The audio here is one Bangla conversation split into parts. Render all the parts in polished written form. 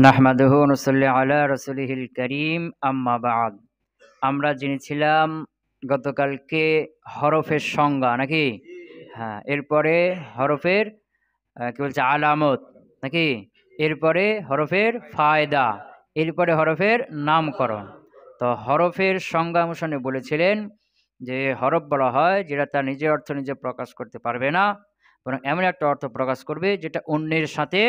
নাহমাদুহু ওয়া নুসাল্লি আলা রাসূলিহিল কারীম আম্মা বা'দ। আমরা জেনেছিলাম গতকালকে হরফের সংজ্ঞা নাকি? হ্যাঁ, এরপরে হরফের কি বলছে আলামত নাকি? এরপরে হরফের ফায়দা, এরপরে হরফের নামকরণ। তো হরফের সংজ্ঞা অনুসারে বলেছিলেন যে হরফ বলা হয় যেটা তার নিজের অর্থ নিজে প্রকাশ করতে পারবে না, বরং এমন একটা অর্থ প্রকাশ করবে যেটা অন্যের সাথে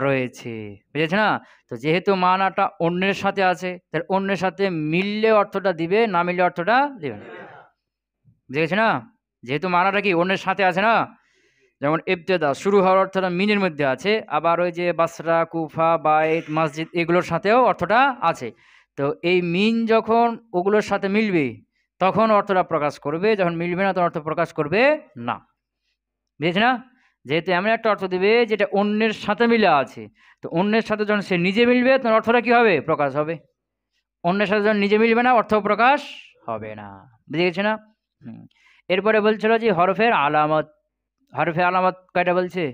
রয়েছে। বুঝেছ না? তো যেহেতু মানাটা অন্যের সাথে আছে, তাহলে অন্যের সাথে মিললে অর্থটা দিবে, না মিললে অর্থটা দিবে না। বুঝেছ না? যেহেতু মানাটা কি অন্যের সাথে আছে না, যেমন ইবতেদা শুরু হওয়ার অর্থটা মিনের মধ্যে আছে, আবার ওই যে বাসরা, কুফা, বাইত, মসজিদ এগুলোর সাথেও অর্থটা আছে। তো এই মিন যখন ওগুলোর সাথে মিলবে তখন অর্থটা প্রকাশ করবে, যখন মিলবে না তখন অর্থ প্রকাশ করবে না। বুঝেছ না? যেহেতু এমন একটা অর্থ দিবে যেটা অন্যের সাথে মিলে আছে, তো অন্যের সাথে যখন সে নিজে মিলবে তখন অর্থটা কি হবে? প্রকাশ হবে। অন্যের সাথে যখন নিজে মিলবে না অর্থ প্রকাশ হবে না। বুঝে গেছে না? এরপরে বলছিল যে হরফের আলামত। হরফে আলামত কয়টা বলছে?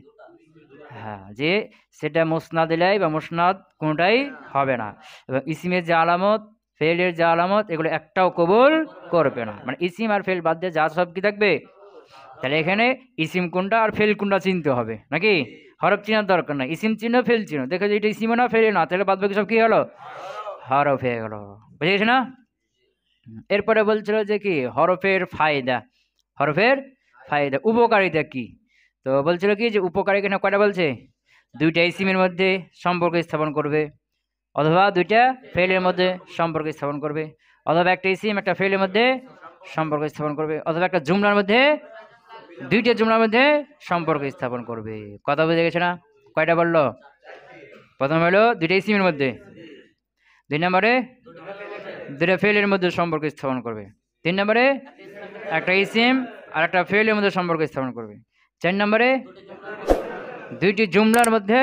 হ্যাঁ, যে সেটা মুসনাদ ইলাই বা মুসনাদ কোনোটাই হবে না, এবং ইসিমের যে আলামত, ফেলের যে আলামত, এগুলো একটাও কবুল করবে না। মানে ইসিম আর ফেল বাদ দিয়ে যা সব কি থাকবে। তাহলে এখানে ইসিম কোনটা আর ফেল কোনটা চিনতে হবে নাকি? হরফ চিনার দরকার নাই, ইসিম চিনো ফেল চিনো, দেখো যে এটা ইসিমও না ফেলে না, তাহলে বাদ বাকি সব কি হলো? হরফ হয়ে গেল। বুঝে গেছে না? এরপরে বলছিল যে কি হরফের ফায়দা। হরফের ফায়দা, উপকারিতা কি? তো বলছিল কি যে উপকারী এখানে কয়টা বলছে? দুইটা ইসিমের মধ্যে সম্পর্ক স্থাপন করবে, অথবা দুইটা ফেলের মধ্যে সম্পর্ক স্থাপন করবে, অথবা একটা ইসিম একটা ফেলের মধ্যে সম্পর্ক স্থাপন করবে, অথবা একটা জুমলার মধ্যে, দুইটা জুমলার মধ্যে সম্পর্ক স্থাপন করবে। কথা বুঝে গেছে না? কয়টা বললো? প্রথম হলো দুইটা ইসিমের মধ্যে, দুই নম্বরে দুইটা ফেলের মধ্যে সম্পর্ক স্থাপন করবে, তিন নম্বরে একটা ইসিম আর একটা ফেলের মধ্যে সম্পর্ক স্থাপন করবে, চার নম্বরে দুইটি জুমলার মধ্যে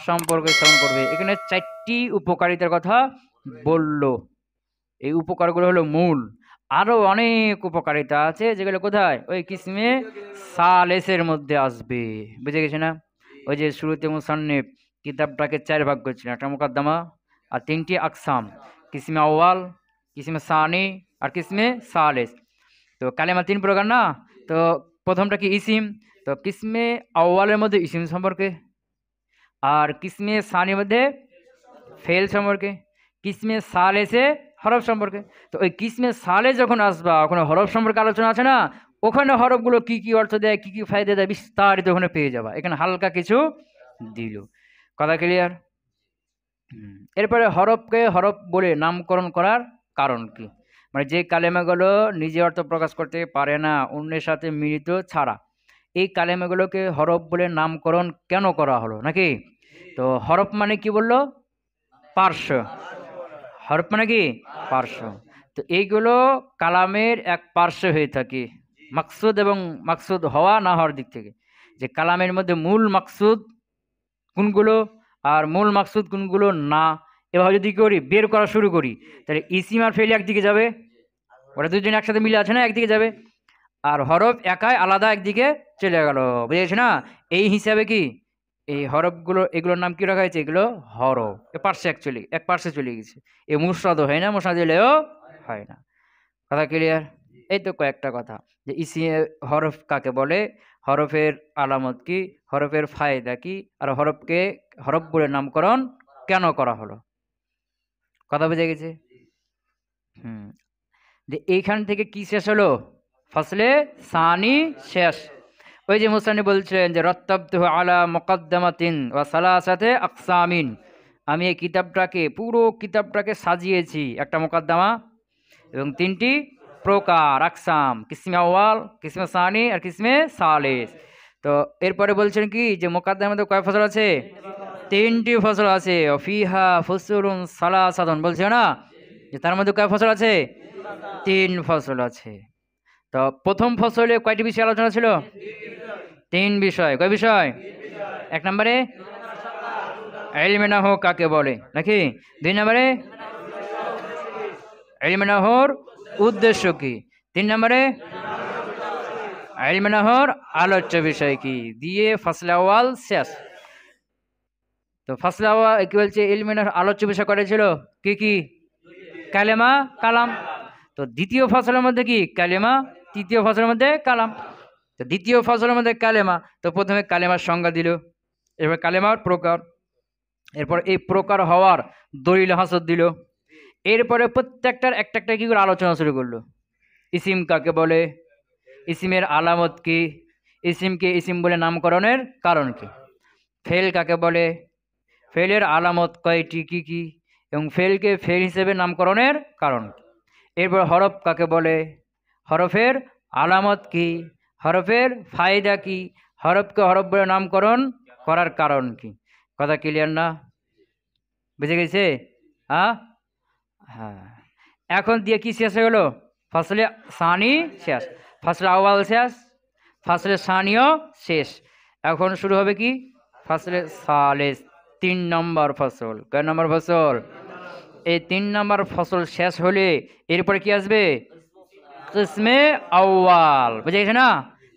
সম্পর্ক স্থাপন করবে। এখানে চারটি উপকারিতার কথা বলল। এই উপকারগুলো হলো মূল। আরো অনেক উপকারিতা আছে যেগুলো কোথায়? ওই কিসমে সালেসের মধ্যে আসবে। বুঝে গেছে না? ওই যে শুরুতে মুসান্নিফ কিতাবটাকে চার ভাগ করছিলেন, একটা মুকাদ্দমা আর তিনটি আকসাম, কিসমে আউয়াল, কিসমে সানি আর কিসমে সালেস। তো কালেমা তিন প্রকার না? তো প্রথমটা কি ইসিম, তো কিসমে আউয়ালের মধ্যে ইসিম সম্পর্কে, আর কিসমে সানির মধ্যে ফেল সম্পর্কে, কিসমে সালেসে হরফ সম্পর্কে। তো ওই কিসমে সালে যখন আসবা ওখানে হরফ সম্পর্কে আলোচনা আছে না, ওখানে হরফগুলো কি কি অর্থ দেয়, কি কি ফায়দা দেয়, বিস্তারিত ওখানে পেয়ে যাবা। এখানে হালকা কিছু দিল। কথা ক্লিয়ার? এরপরে হরফকে হরফ বলে নামকরণ করার কারণ কি? মানে যে কালেমাগুলো নিজে অর্থ প্রকাশ করতে পারে না অন্যের সাথে মিলিত ছাড়া, এই কালেমাগুলোকে হরফ বলে নামকরণ কেন করা হলো নাকি? তো হরফ মানে কি বললো? পার্শ্ব। হরফ মানে কি? পার্শ্ব। তো এইগুলো কালামের এক পার্শ্ব হয়ে থাকে, মাকসুদ এবং মাকসুদ হওয়া না হওয়ার দিক থেকে। যে কালামের মধ্যে মূল মাকসুদ কোনগুলো আর মূল মাকসুদ কোনগুলো না, এভাবে যদি করি বের করা শুরু করি, তাহলে ইসিম আর ফেল একদিকে যাবে, ওরা দুজন একসাথে মিলে আছে না, একদিকে যাবে। আর হরফ একাই আলাদা একদিকে চলে গেল। বুঝেছ না? এই হিসাবে কি এই হরফগুলো, এগুলোর নাম কি রাখা হয়েছে? এগুলো হরফ। পার্শ্বে অ্যাকচুয়ালি এক পার্শ্বে চলে গেছে। এ মুসরাদও হয় না, মুসরাদ দিলেও হয় না। কথা ক্লিয়ার? এই তো কয়েকটা কথা যে হরফ কাকে বলে, হরফের আলামত কি, হরফের ফায়দা কি, আর হরফকে হরফ বলে নামকরণ কেন করা হলো। কথা বুঝে গেছে? যে এইখান থেকে কি শেষ হলো? ফসলে সানি শেষ। ওই যে মুসানি বলছিলেন যে রত্তাবতুহু আলা মুকদ্দামাতিন ওয়া সালাসাতে আকসামিন, আমি এই কিতাবটাকে পুরো কিতাবটাকে সাজিয়েছি একটা মুকদ্দমা এবং তিনটি প্রকার আকসাম, কিসমে আউয়াল, কিসমে সানি আর কিসমে সালিস। তো এরপরে বলছেন কি যে মুকদ্দমার মধ্যে কয় ফসল আছে? তিনটি ফসল আছে। ফিহা ফুসুলুন সালাসাতুন বলছে না, যে তার মধ্যে কয় ফসল আছে? তিন ফসল আছে। তো প্রথম ফসলে কয়টি বিষয় আলোচনা ছিল? তিন বিষয়। কয় বিষয়? এক নম্বরে ইলমে নাহু কাকে বলে নাকি? দুই নম্বরে ইলমে নাহুর উদ্দেশ্য কি? তিন নম্বরে ইলমে নাহুর আলোচ্য বিষয় কি, দিয়ে ফসলে আউয়াল শেষ। তো তো ফাসলে কি বলছে ইলমিনের আলোচ্য বিষয় করেছিল কি কি? কালেমা কালাম। তো দ্বিতীয় ফসলের মধ্যে কি? কালেমা। তৃতীয় ফসলের মধ্যে কালাম। তো দ্বিতীয় ফসলের মধ্যে কালেমা, তো প্রথমে কালেমার সংজ্ঞা দিল, এরপর কালেমার প্রকার, এরপর এই প্রকার হওয়ার দলিল হাসদ দিল, এরপরে প্রত্যেকটার একটা একটা কি করে আলোচনা শুরু করলো। ইসিম কাকে বলে, ইসিমের আলামত কি, ইসিমকে ইসিম বলে নামকরণের কারণ কি, ফেল কাকে বলে, ফেলের আলামত কয়টি কি কি, এবং ফেলকে ফেল হিসেবে নামকরণের কারণ কি। এরপর হরফ কাকে বলে, হরফের আলামত কি, হরফের ফায়দা কি, হরফকে হরফ বলে নামকরণ করার কারণ কি। কথা ক্লিয়ার না? বুঝে গেছে? হ্যাঁ হ্যাঁ। এখন দিয়ে কি শেষ হয়ে গেলো? ফসলে সানি শেষ, ফসলে আউয়াল শেষ, ফসলে সানিও শেষ। এখন শুরু হবে কি? ফসলে সালেস, 3 নম্বর ফসল। কয় নম্বর ফসল? এই 3 নম্বর ফসল শেষ হলে এরপরে কি আসবে? কিসমে আউয়াল। বুঝে গেছে না?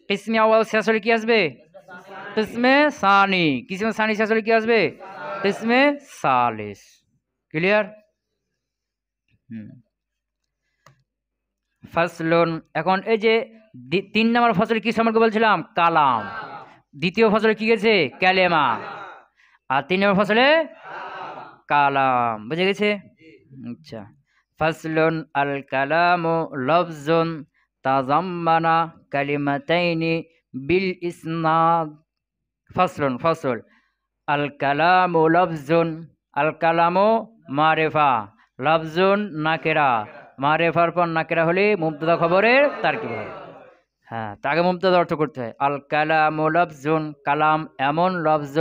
কিসমে আউয়াল শেষ হলে কি আসবে? কিসমে সানি। কিসমে সানি শেষ হলে কি আসবে? কিসমে সালেস। ক্লিয়ার? ফসলুন। এখন এই যে 3 নম্বর ফসল কি সম্পর্কে বলছিলাম? কালাম। দ্বিতীয় ফসলে কি গেছে? কালেমা। আর 3 নম্বর ফসলে কালাম। বুঝে গেছে? আচ্ছা। ফসলুন আল কালামু লফজুন তাজাম্মানা কালিমাতাইনি বিল ইসনাদ। ফসলুন ফসল। আল কালামু লফজুন, আল কালামু মারিফা, লফজুন নাকেরা, মারিফার পর নাকেরা হলে মুবতাদা খবরের তারকিব হয়। হ্যাঁ, তাকে মুবতাদা অর্থ করতে হয়। আল কালামু লফজুন, কালাম এমন লফজ।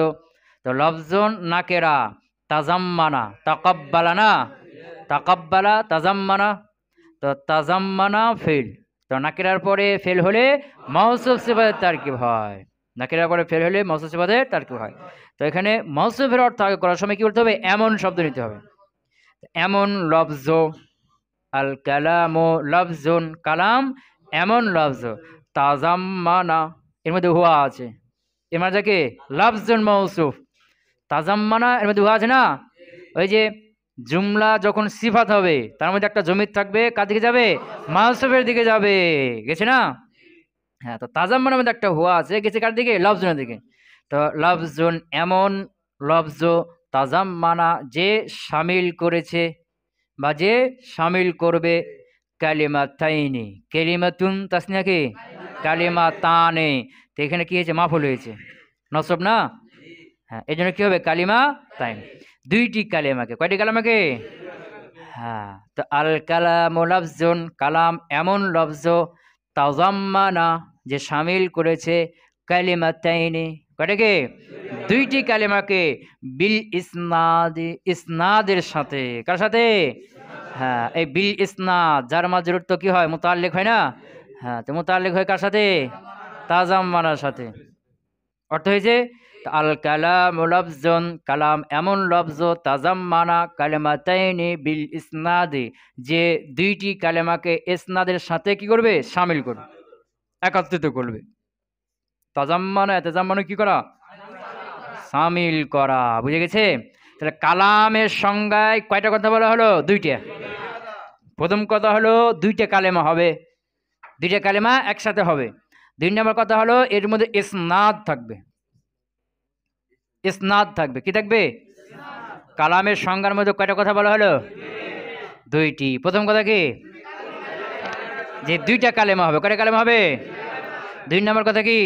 তো লফজুন নাকেরা, তাজাম্মানা তাকাব্বালা না, তাকাব্বালা তাজাম্মানা, তো তাজাম্মানা ফেল। তো নাকেরার পরে ফেল হলে মাউসুফ সিফাতের তারকিব হয়, নাকেরার পরে ফেল হলে মাউসুফ সিফাতের তারকিব হয়। তো এখানে মাউসুফের অর্থ আগে করার সময় কি করতে হবে? এমন শব্দ নিতে হবে। এমন লফজ, আল কালামু লফজুন, কালাম এমন লফজ, তাজাম্মানা এর মধ্যে হুয়া আছে, এর মধ্যে কি? লফজুন মাউসুফ। তাজাম্মানা এর মধ্যে হুয়া আছে না? ওই যে জুমলা যখন সিফাত হবে তার মধ্যে একটা জমির থাকবে, কার দিকে যাবে? মাউসুফের দিকে যাবে, গেছে না? হ্যাঁ, তো তাজাম্মানার মধ্যে একটা হুয়া আছে, গেছে কার দিকে? লফজুনের দিকে। তো লফজুন এমন লফজ, তাজাম্মানা যে শামিল করেছে বা যে শামিল করবে, কালিমাতাইনি, কালিমাতুন তাসনিয়া কি? কালিমাতানে। তো এখানে কি হয়েছে? মাফুল হয়েছে, নসব না? হ্যাঁ, এই জন্য কি হবে? কালিমা তাইন, দুইটি কালেমাকে। কয়টি কালেমাকে? হ্যাঁ। তো আল কালামু লফজুন, কালাম এমন লফজ, তাজাম্মানা যে শামিল করেছে, কালিমাতাইনি কয়টাকে? দুইটি কালেমাকে, বিল ইসনাদি ইসনাদের সাথে। কার সাথে? হ্যাঁ, এই বিল ইসনাদ যার মাজরুর তো কি হয়? মুতাল্লিক হয় না? হ্যাঁ, তো মুতাল্লিক হয় কার সাথে? তাজাম্মানার সাথে। অর্থ হয়েছে আল কালামু লফজুন, কালাম এমন লফজ, তাজাম্মানা কালিমাতাইনি বিল ইসনাদি যে দুইটি কালেমাকে ইসনাদের সাথে কি করবে? শামিল করবে, একত্রিত করবে। তাজাম্মানা, তাজাম্মানা কি করা? শামিল করা। বুঝে গেছে? তাহলে কালামের সংজ্ঞায় কয়টা কথা বলা হলো? দুইটা। প্রথম কথা হলো দুইটা কালেমা হবে, দুইটা কালেমা একসাথে হবে। 2 নম্বর কথা হলো এর মধ্যে ইসনাদ থাকবে, ইসনাদ থাকবে। কি থাকবে? কালামের সংজ্ঞার মধ্যে কয়টা কথা বলা হলো? দুইটি। প্রথম কথা কি? যে দুইটা কালেমা হবে। কয়টা কালেমা হবে? 2 নম্বর কথা কি?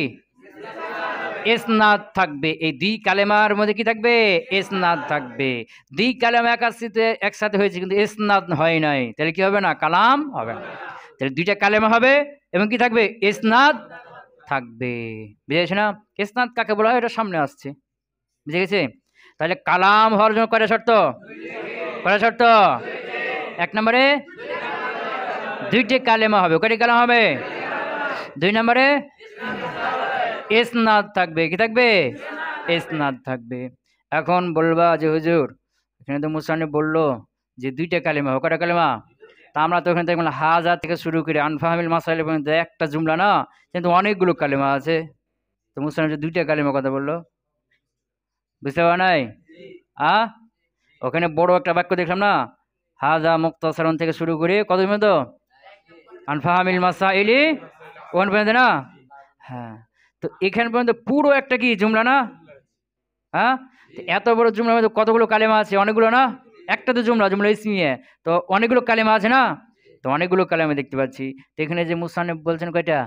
ইসনাদ থাকবে। এই 2 কালেমার মধ্যে কি থাকবে? ইসনাদ থাকবে। 2 কালেমা একসাথে হয়েছে কিন্তু ইসনাদ হয় নাই, তাহলে কি হবে না? কালাম হবে না। তাহলে 2টা কালেমা হবে এবং কি থাকবে? ইসনাদ থাকবে। বুঝেছ না? ইসনাদ কাকে বলা হয় এটা সামনে আসছে। বুঝে গেছে? তাহলে কালাম হওয়ার জন্য কয়টা শর্ত? কয়টা শর্ত? 1 নম্বরে 2টি কালেমা হবে। কয়টি কালেমা হবে? 2 নম্বরে ইসনাদ থাকবে। কি থাকবে? ইসনাদ থাকবে। এখন বলবা যে হুজুর এখানে তো মুসান্নিফ বললো যে 2টা কালেমা হবে। কয়টা কালেমা? তা আমরা তো ওখানে দেখলাম হাজা থেকে শুরু করে আনফাহামিল মাসাইল পর্যন্ত একটা জুমলা না, কিন্তু অনেকগুলো কালেমা আছে। তো মুসান্নিফ যে 2টা কালেমার কথা বললো, বুঝতে পারা নাই? আ ওখানে বড় একটা বাক্য দেখলাম না, হাজা মুক্তাসারন থেকে শুরু করে কত পর্যন্ত, আনফাহামিল মাসাইলি ওয়ান পর্যন্ত না? হ্যাঁ, তো এখান পর্যন্ত পুরো একটা কি জুমলা না? হ্যাঁ, তো এত বড় জুমলার মধ্যে কতগুলো কালেমা আছে? অনেকগুলো না? একটা তো জুমলা, জুমলা ইসমিয়ে, তো অনেকগুলো কালেমা আছে না? তো অনেকগুলো কালেমা দেখতে পাচ্ছি। তো এখানে যে মুসান্নিফ বলছেন কয়টা?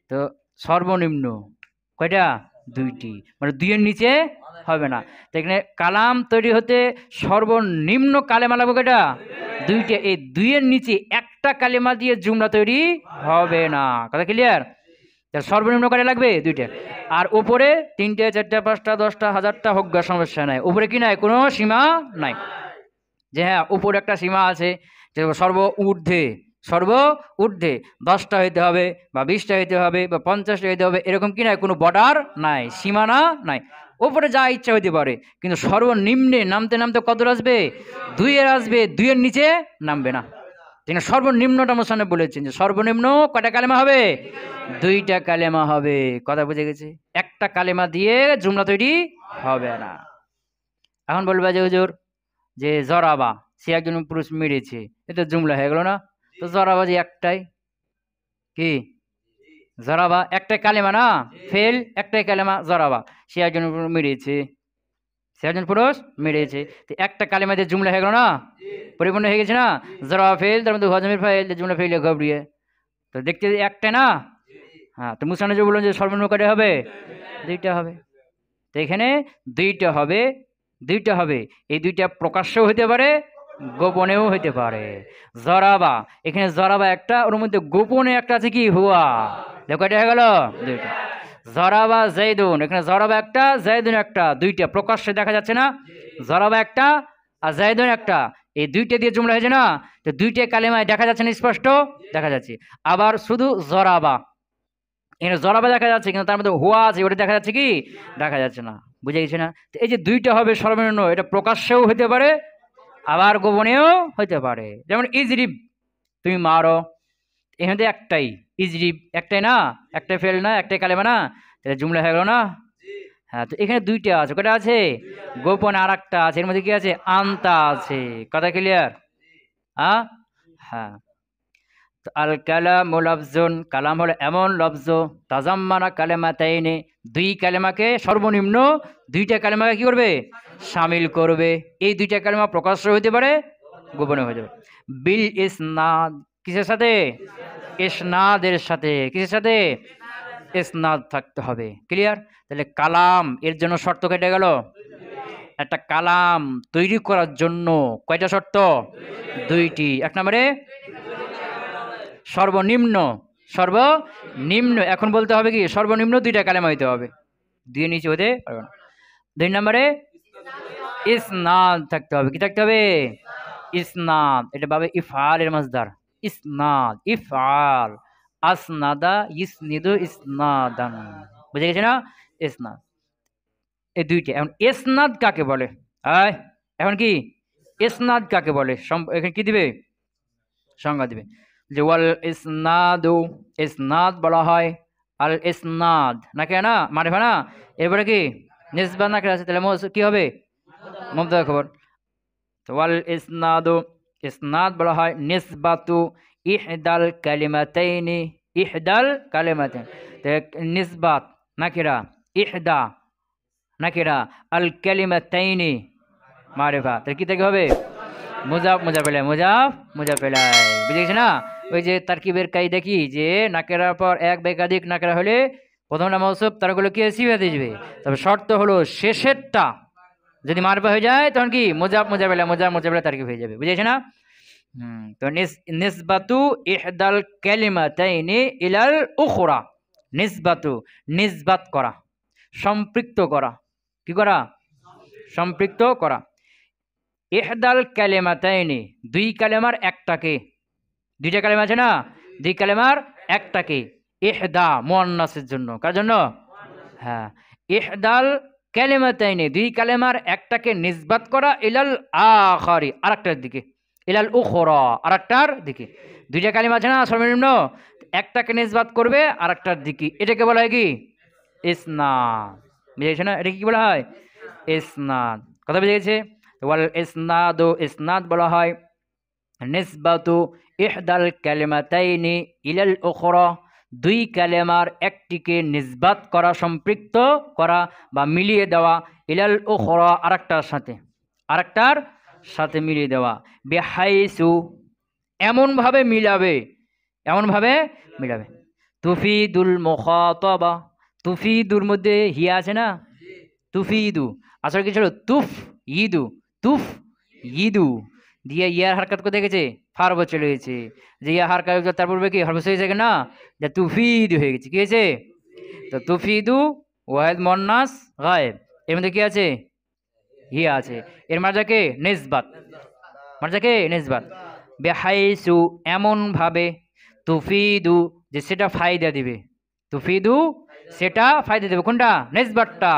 তো সর্বনিম্ন কয়টা? দুইটি, মানে দুইয়ের নিচে হবে না। তো এখানে কালাম তৈরি হতে সর্বনিম্ন কালেমা লাগবে কয়টা? দুইটা। এই দুইয়ের নিচে একটা কালেমা দিয়ে জুমলা তৈরি হবে না। কথা ক্লিয়ার? সর্বনিম্ন কয়টা লাগবে? দুইটা। আর উপরে তিনটে, চারটা, পাঁচটা, 10টা, 1000টা হোক গা, সমস্যা নাই। উপরে কি নাই? কোনো সীমা নাই। যে হ্যাঁ, উপরে একটা সীমা আছে যে সর্ব ঊর্ধ্বে, সর্ব ঊর্ধ্বে 10টা হইতে হবে বা 20টা হইতে হবে বা 50টা হইতে হবে, এরকম কি নাই? কোনো বর্ডার নাই, সীমানা নাই। উপরে যা ইচ্ছা হইতে পারে, কিন্তু সর্বনিম্নে নামতে নামতে কত আসবে? দুইয়ের আসবে, দুইয়ের নিচে নামবে না। তিনি সর্বনিম্নটা মোসান্নেফ বলেছেন যে সর্বনিম্ন কয়টা কালেমা হবে? দুইটা কালেমা হবে। কথা বুঝে গেছে? একটা কালেমা দিয়ে জুমলা তৈরি হবে না। এখন বলবে যে হুজুর, যে জরাবা, সে একজন পুরুষ মেরেছে, এটা জুমলা হয়ে গেল না? তো জরাবা যে একটাই, কি জরাবা একটাই কালেমা না? ফেল একটাই কালেমা জরাবা, সে একজন মেরেছে, সে একজন পুরুষ মেরেছে। তো একটা কালেমা দিয়ে জুমলা হয়ে গেল না? পরিপূর্ণ হয়ে গেছে না? জরাবা ফেল, তার মধ্যে হজমের ফাইল, জুমলা ফেল ঘবড়িয়ে। তো দেখতে একটা না? হ্যাঁ, তো মুসান্নিফ যে বললেন যে সর্বনিম্ন কয়টা হবে? দুইটা হবে। তো এখানে দুইটা হবে, দুইটা হবে। এই দুইটা প্রকাশ্যও হইতে পারে, গোপনেও হইতে পারে। জরাবা, এখানে জরাবা একটা, ওর মধ্যে গোপনে একটা আছে কি? হুয়া। দেখো এটা হয়ে গেল দুইটা। জরাবা জাইদুন, এখানে জরাবা একটা, জাইদুন একটা, দুইটা প্রকাশ্যে দেখা যাচ্ছে না? জরাবা একটা আর জাইদুন একটা, এই দুইটা দিয়ে জুমলা হয়েছে না? তো দুইটা কালেমায় দেখা যাচ্ছে না? স্পষ্ট দেখা যাচ্ছে। আবার শুধু জরাবা, এখানে জরাবা দেখা যাচ্ছে, কিন্তু তার মধ্যে হুয়া আছে, ওটা দেখা যাচ্ছে কি? দেখা যাচ্ছে না। বুঝে গেছে না? তো এই যে দুইটা হবে সর্বনিম্ন, এটা প্রকাশ্যেও হইতে পারে, আবার গোপনেও হইতে পারে। যেমন ইজরিব, তুমি মারো, এখানে একটাই ইজরিব, একটাই না? একটাই ফেল না? একটাই কালেমা না? তাহলে জুমলা হয়ে গেল না? হ্যাঁ, তো এখানে দুইটা আছে, কটা আছে? গোপন আর একটা আছে, এর মধ্যে কি আছে? আন্তা আছে। কথা ক্লিয়ার? হ্যাঁ, হ্যাঁ। আল কালামু লাফজুন, কালাম হলো এমন লফজ, তাজাম্মানা কালেমাতাইনি, দুই কালেমাকে, সর্বনিম্ন দুইটা কালেমাকে কি করবে? শামিল করবে। এই দুইটা কালেমা প্রকাশ্য হইতে পারে, গোপনে হয়ে যাবে। বিল ইসনাদ, কিসের সাথে? ইসনাদের সাথে। কিসের সাথে? ইসনাদ থাকতে হবে। ক্লিয়ার? তাহলে কালাম এর জন্য শর্ত কেটে গেল। একটা কালাম তৈরি করার জন্য কয়টা শর্ত? দুইটি। এক নম্বরে সর্বনিম্ন, সর্বনিম্ন, এখন বলতে হবে কি? সর্বনিম্ন দুইটা কালেমা হইতে হবে, দুই নিচে হতে পারবে না। 2 নম্বরে ইসনাদ থাকতে হবে। কি থাকতে হবে? ইসনাদ। এটা ভাবে ইফআলের মাসদার, ইসনাদ, ইফআল, আসনাদা ইসনিদু ইসনাদান। বুঝে গেছে না? ইসনাদ, এই দুইটা। এখন ইসনাদ কাকে বলে? আয়, এখন কি ইসনাদ কাকে বলে? এখানে কি দিবে? সংজ্ঞা দিবে যে ওয়াল ইসনাদু, ইসনাদ বলা হয় আল ইসনাদ, নাকি না? মারিফা না? এরপরে কি নিসবাত নাকি আছে, তাহলে কি হবে? মুবতাদা খবর। তো ওয়াল ইসনাদু, ইসনাদ বলা হয় নিসবাতু ইহদাল কালিমাতাইনি, ইহদাল কালিমাতাইন, নিসবাত নাকিরা, ইহদা নাকিরা, আল কালিমাতাইনি মারিফা, তাহলে কি থেকে হবে? মুজাফ মুজাফ ইলাইহি, মুজাফ মুজাফ ইলাইহি। বুঝে গেছে না? ওই যে তারকিবের কায়দা কি, যে নাকেরার পর এক বা একাধিক নাকেরা হলে প্রথমটা মৌসুফ, তারগুলো কি সিফাত দিবে। তবে শর্ত হলো শেষেরটা যদি মারফা হয়ে যায়, তখন কি মুজাফ মুজাফ ইলাইহি, মুজাফ মুজাফ ইলাইহি তারকিব হয়ে যাবে। বুঝে গেছে না? তো নিসবাতু ইহদাল কালিমাতাইনি ইলাল উখরা, নিসবাতু, নিসবাত করা, সম্পৃক্ত করা। কি করা? সম্পৃক্ত করা। ইহদাল কালেমাতাইনি, দুই কালেমার একটাকে, দুইটা কালেমা আছে না? দুই কালেমার একটাকে, ইহদা মুয়ান্নাসের জন্য, কার জন্য? হ্যাঁ, ইহদাল কালেমাতাইনি, দুই কালেমার একটাকে নিসবাত করা, ইলাল আখারি, আরেকটার দিকে, ইলাল উখরা, আরেকটার দিকে। দুইটা কালেমা আছে না সর্বনিম্ন, একটাকে নিসবাত করবে আরেকটার দিকে, এটাকে বলা হয় কি? ইসনাদ। বুঝেছো না? এটা কি বলা হয়? ইসনাদ। কথা বুঝে গেছে? ওয়াল ইসনাদু, ইসনাদ বলা হয় নিসবাতু ইহদাল কালিমাতাইনি ইলাল উখরা, দুই কালেমার একটিকে নিসবাত করা, সম্পৃক্ত করা বা মিলিয়ে দেওয়া, ইলাল উখরা আরেকটার সাথে মিলিয়ে দেওয়া। বিহাইসু, এমনভাবে মিলাবে, এমনভাবে মিলাবে। তুফিদুল মুখাতাবা, তুফিদুর মধ্যে হিয়া আছে না, তুফিদু আসলে কি ছিল তুফ ইদু, তুফ ইদু দিয়ে ইয়ার হারকাত করে দেখেছে ফারব চলে গেছে, যে ইয়া হারকাত তার পূর্বে কি হরফ হয়ে গেছে না, যে তুফিদু হয়ে গেছে, কি হয়েছে? তো তুফিদু ওয়াহিদ মুন্নাস গায়েব, এর মধ্যে কি আছে? হিয়া আছে। এর মার্জাকে নিসবাত, মার্জাকে নিসবাত। বেহাইসু, এমন ভাবে, তুফিদু, যে সেটা ফায়দা দিবে, তুফিদু সেটা ফায়দা দেবে, কোনটা? নিসবাতটা।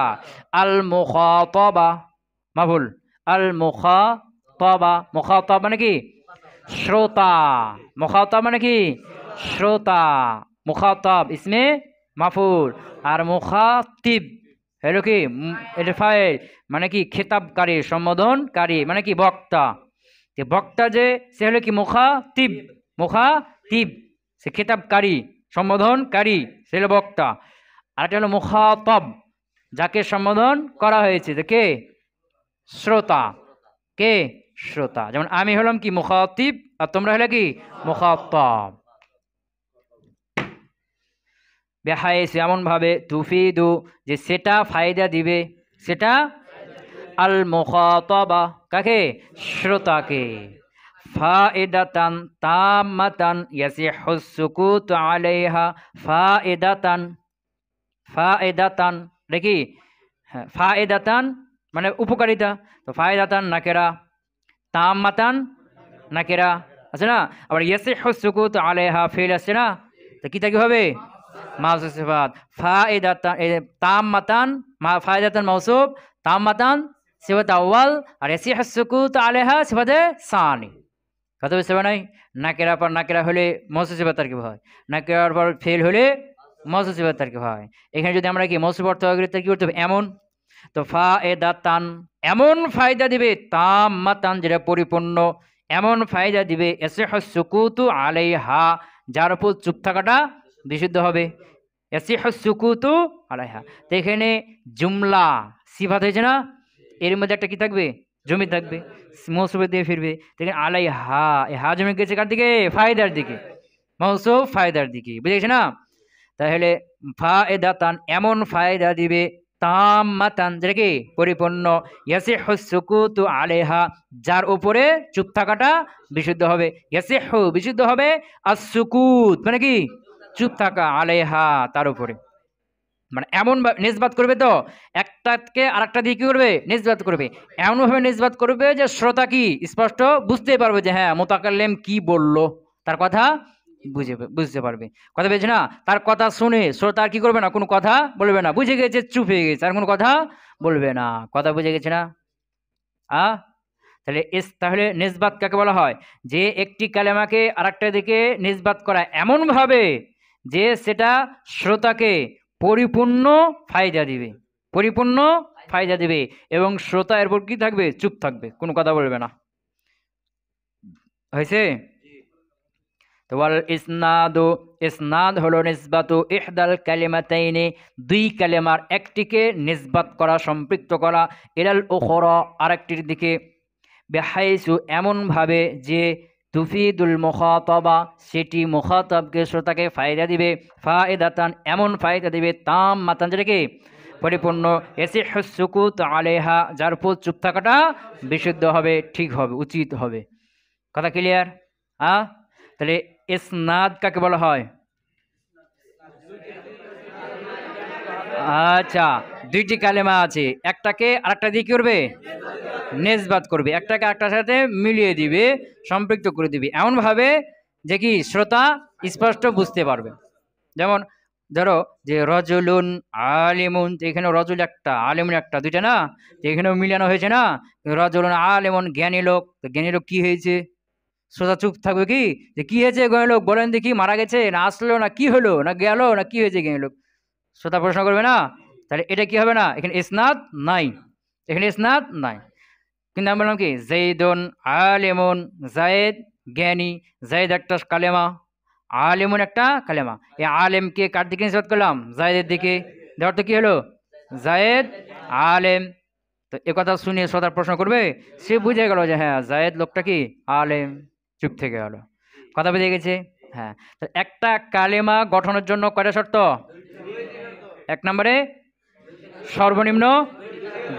আল মুখাতাবা মাফুল, আল মুখাতাবা, মুখাতাব মানে কি? শ্রোতা। মুখাতাব মানে কি? শ্রোতা। মুখাতাব ইসমে মাফুল, আর মুখাতিব হলো কি এটা ফাইল, মানে কি খেতাবকারী, সম্বোধনকারী, মানে কি বক্তা। যে বক্তা যে সে হলো কি মুখাতিব, মুখাতিব সে খেতাবকারী, সম্বোধনকারী, সে হলো বক্তা। আর এটা হলো মুখাতাব, যাকে সম্বোধন করা হয়েছে, যে কে? শ্রোতা। কে? শ্রোতা। যেমন আমি হলাম কি মুখাতিব, আর তোমরা হলে কি মুখাতাব। বেহাইস, এমন ভাবে, তুফিদু, যে সেটা ফায়দা দিবে, সেটা আল মুখাতাবা, কাকে? শ্রোতাকে। ফায়দাতান তাম্মাতান ইয়াসিহু সুকুতু আলাইহা, ফায়দাতান, ফায়দাতান দেখি, হ্যাঁ ফায়দাতান মানে উপকারিতা, তো ফায়দাতান নাকেরা, তাম্মাতান নাকেরা আছে না, আবার ইয়াসিহু সুকুতু আলাইহা ফিল আছে না, তো কি থাকি হবে? মাউসুফ সিফাত। ফায়দাতান তাম্মাতান, ফায়দাতান মাউসুফ, তাম্মাতান সিফাত আউয়াল, আর ইয়াসিহু সুকুতু আলাইহা সিফাতে সানি। কথা বুঝতে পারে নাই? নাকেরা পর নাকেরা হলে মাউসুফ সিফাত তারকিব হয়, নাকেরার পর ফেল হলে মাউসুফ সিফাত তারকিব হয়। এখানে যদি আমরা কি মাউসুফ অর্থ কি করতে হবে? এমন। তো ফায়দাতান, এমন ফায়দা দিবে, তাম্মাতান যেটা পরিপূর্ণ, এমন ফায়দা দিবে, ইয়াসিহু সুকুতু আলাইহা, যার উপর চুপ থাকাটা বিশুদ্ধ হবে। ইয়াসিহু সুকুতু আলাইহা, তো এখানে জুমলা সিফাত হয়েছে না, এর মধ্যে একটা কি থাকবে? জমি থাকবে, মৌসুফের দিয়ে ফিরবে। দেখেন আলাইহা, এই হা জমি গেছে কার দিকে? ফায়দার দিকে, মৌসুফ ফায়দার দিকে, বুঝে গেছে না? তাহলে ফায়দাতান, এমন ফায়দা দিবে, তাম্মাতান যেটা কি পরিপূর্ণ, ইয়াসিহু সুকুতু আলাইহা, যার উপরে চুপ থাকাটা বিশুদ্ধ হবে। ইয়াসিহু বিশুদ্ধ হবে, as-সুকুত মানে কি? চুপ থাকা, আলাইহা তার উপরে, মানে এমন নিসবাত করবে, তো একটাকে আরেকটা দিয়ে কি করবে? নিসবাত করবে, এমনভাবে নিসবাত করবে যে শ্রোতা কি স্পষ্ট বুঝতে পারবে যে হ্যাঁ মুতাকাল্লিম কি বললো, তার কথা বুঝতে পারবে। কথা বলছে না, তার কথা শুনে শ্রোতা কি করবে না, কোনো কথা বলবে না, বুঝে গেছে, চুপ হয়ে গেছে, আর কোনো কথা বলবে না। কথা বুঝে গেছে না? তাহলে নিসবাত কাকে বলা হয়? যে একটি কালেমাকে আরেকটা দিকে নিসবাত করা এমনভাবে যে সেটা শ্রোতাকে পরিপূর্ণ ফায়দা দিবে, পরিপূর্ণ ফায়দা দিবে, এবং শ্রোতা এরপর কি থাকবে? চুপ থাকবে, কোনো কথা বলবে না। হয়েছে? তো ওয়াল ইসনাদু, ইসনাদ হলো নিসবাতু ইহদাল কালিমাতাইনি, দুই কালেমার একটিকে নিসবাত করা, সম্পৃক্ত করা, ইলাল উখরা আরেকটির দিকে, বিহাইসু এমনভাবে যে, তুফিদুল মুখাতাবা সেটি মুখাতাবকে শ্রোতাকে ফায়দা দিবে, ফায়দাতান এমন ফায়দা দিবে, তাম্মাতান যেটাকে পরিপূর্ণ, ইয়াসিহু সুকুত আলাইহা যার উপর চুপ থাকাটা বিশুদ্ধ হবে, ঠিক হবে, উচিত হবে। কথা ক্লিয়ার? তাহলে ইসনাদ কাকে বলা হয়? আচ্ছা, দুইটি কালেমা আছে, একটাকে আরেকটা দিয়ে কি করবে? নিসবাত করবে, একটাকে আরেকটার সাথে মিলিয়ে দিবে, সম্পৃক্ত করে দিবে, এমনভাবে যে কি শ্রোতা স্পষ্ট বুঝতে পারবে। যেমন ধরো যে রজুলুন আলিমুন, এখানে রজুল একটা, আলিমুন একটা, দুইটা না, এখানেও মিলানো হয়েছে না, রজুলুন আলিমুন জ্ঞানী লোক, তো জ্ঞানী লোক কি হয়েছে? শ্রোতা চুপ থাকবে কি, যে কি হয়েছে জ্ঞানী লোক, বলেন দেখি, মারা গেছে না আসলো না কি হলো না গেল না কি হয়েছে জ্ঞানী লোক? শ্রোতা প্রশ্ন করবে না, তাহলে এটা কি হবে না? এখানে ইসনাদ নাই, এখানে ইসনাদ নাই, কিন্তু আমি বললাম কি জাইদুন আলিমুন, জায়েদ জ্ঞানী, জায়েদ একটা কালেমা, আলিমুন একটা কালেমা। এই আলেমকে কার দিকে নিসবত করলাম? জায়েদের দিকে। দেওয়ার তো কি হলো? জায়েদ আলেম। তো এ কথা শুনে শ্রোতার প্রশ্ন করবে, সে বুঝে গেল যে হ্যাঁ জায়েদ লোকটা কি আলেম, চুপ থেকে গেল। কথা বুঝে গেছে? হ্যাঁ। তো একটা কালেমা গঠনের জন্য কয়টা শর্ত? এক নম্বরে সর্বনিম্ন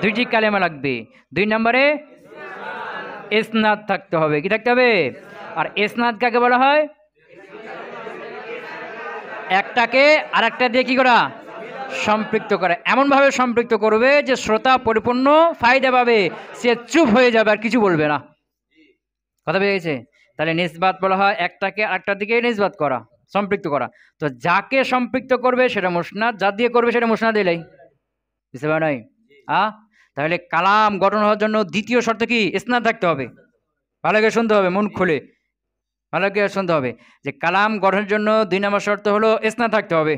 দুইটি কালেমা লাগবে, দুই নম্বরে ইসনাদ থাকতে হবে। কি থাকতে হবে? আর ইসনাদ কাকে বলা হয়? একটাকে আর একটা দিয়ে কি করা? সম্পৃক্ত করা। এমনভাবে সম্পৃক্ত করবে যে শ্রোতা পরিপূর্ণ ফায়দা পাবে, সে চুপ হয়ে যাবে আর কিছু বলবে না। কথা পেয়েছে? তাহলে নিসবাত বলা হয় একটাকে আরেকটার দিকে নিসবাত করা, সম্পৃক্ত করা। তো যাকে সম্পৃক্ত করবে সেটা মুসনাদ, যা দিয়ে করবে সেটা মুসনাদ এলাই। বুঝতে পারো নাই? তাহলে কালাম গঠন হওয়ার জন্য দ্বিতীয় শর্ত কি? ইসনাদ থাকতে হবে। ভালো করে শুনতে হবে, মন খুলে ভালো করে শুনতে হবে যে কালাম গঠনের জন্য দুই নম্বর শর্ত হলো ইসনাদ থাকতে হবে।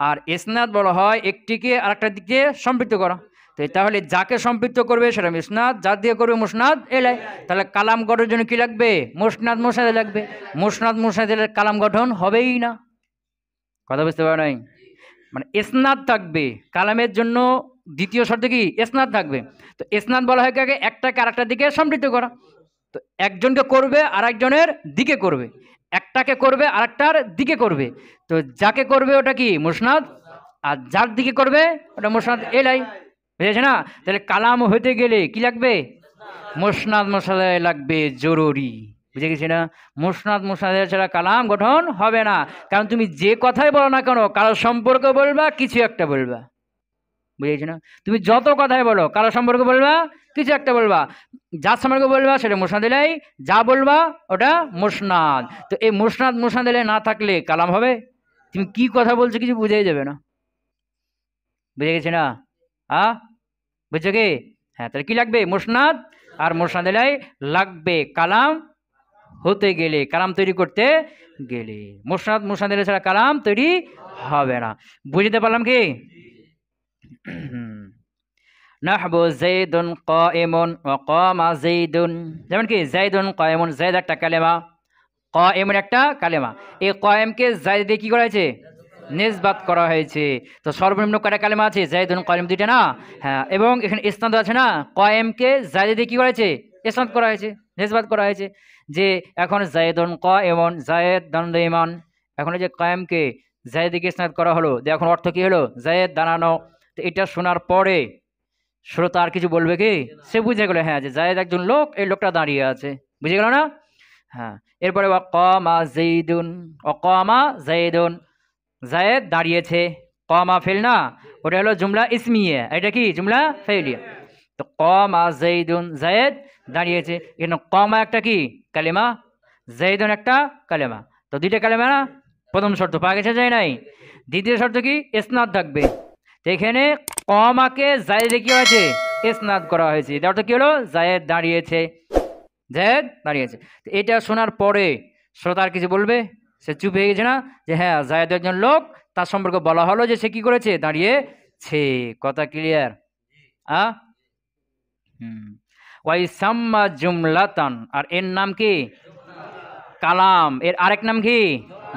আর ইসনাদ বলা হয় একটিকে আরেকটার দিকে সম্পৃক্ত করা। তো তাহলে যাকে সম্পৃক্ত করবে সেটা মুসনাদ, যা দিয়ে করবে মুসনাদ এলাই। তাহলে কালাম গঠনের জন্য কি লাগবে? মুসনাদ মুসনাদ লাগবে। মুসনাদ মুসনাদ এলে কালাম গঠন হবেই না। কথা বুঝতে পারো নাই? মানে ইসনাদ থাকবে কালামের জন্য, দ্বিতীয় শর্ত কি? ইসনাদ থাকবে। তো ইসনাদ বলা হয় কাকে? একটাকে আরেকটার দিকে সম্পৃক্ত করা। তো একজনকে করবে আর একজনের দিকে করবে, একটাকে করবে আর একটার দিকে করবে। তো যাকে করবে ওটা কি? মুসনাদ, আর যার দিকে করবে ওটা মুসনাদ এলাই। বুঝেছে না? তাহলে কালাম হতে গেলে কি লাগবে? মুসনাদ মুসনাদ লাগবে, জরুরি। বুঝে গেছি না? মুসনাদ মুসনাদ ছাড়া কালাম গঠন হবে না। কারণ তুমি যে কথাই বলো না কেন, কারোর সম্পর্কে বলবা, কিছু একটা বলবা। বুঝেছি না? তুমি যত কথাই বলো, কারোর সম্পর্কে বলবা, কিছু একটা বলবা। যার সম্পর্কে বলবা সেটা মুসনাদ এলাই, যা বলবা ওটা মুসনাদ। তো এই মুসনাদ মুসনাদ এলাই না থাকলে কালাম হবে? তুমি কি কথা বলছো কিছু বুঝেই যাবে না। বুঝে গেছি না? বুঝছো কি? হ্যাঁ। তাহলে কি লাগবে? মুসনাদ আর মুসনাদ এলাই লাগবে কালাম হতে গেলে, কালাম তৈরি করতে গেলে। মুসনাদ মুসনাদ এলাই ছাড়া কালাম তৈরি হবে না। বুঝতে পারলাম কি? নাহবু যাইদুন কাইমুন ওয়া কামা যাইদুন। যেমন কি যাইদুন কাইমুন, যাইদ একটা কালেমা, কাইমুন একটা কালেমা। এই কায়েমকে যাইদ দিয়ে কি করা হয়েছে? নিসবাত করা হয়েছে। তো সর্বনিম্ন কয়টা কালেমা আছে? যাইদুন কাইম দুইটা না? হ্যাঁ। এবং এখানে ইসনাদ আছে না? কায়েমকে যাইদ দিয়ে কি করা হয়েছে? ইসনাদ করা হয়েছে, নিসবাত করা হয়েছে। যে এখন যাইদুন কাইমুন, যায়েদ দাঁড়ানো। এখন এই যে কায়েমকে যাইদ দিয়ে ইসনাদ করা হলো, এখন অর্থ কি হলো? যায়েদ দাঁড়ানো। তো এটা শোনার পরে শ্রোতা আর কিছু বলবে কি? সে বুঝে গেল হ্যাঁ যে জায়েদ একজন লোক, এই লোকটা দাঁড়িয়ে আছে। বুঝে গেল না? হ্যাঁ। এরপরে ওয়াকামা যাইদুন, ওয়াকামা যাইদুন, জায়েদ দাঁড়িয়েছে। কামা ফেল না, ওটা হলো জুমলা ইসমিয়া, এটা কি জুমলা ফেলিয়া। তো কামা যাইদুন, জায়েদ দাঁড়িয়েছে। এখানে কামা একটা কি কালেমা, যাইদুন একটা কালেমা। তো দুইটা কালেমা না? প্রথম শর্ত পাওয়া গেছে, যায় নাই? দ্বিতীয় শর্ত কি? ইসনাদ থাকবে। তো এখানে কমাকে জায়েদে কি হয়েছে? ইসনাদ করা হয়েছে। এটার অর্থ কি হলো? জায়েদ দাঁড়িয়েছে, জায়েদ দাঁড়িয়েছে। তো এটা শোনার পরে শ্রোতার কিছু বলবে? সে চুপ হয়ে গেছে না? যে হ্যাঁ জায়েদ একজন লোক, তার সম্পর্কে বলা হলো যে সে কি করেছে? দাঁড়িয়েছে। কথা ক্লিয়ার? ওয়াইসাম্মা জুমলাতান, আর এর নাম কি? কালাম। এর আরেক নাম কি?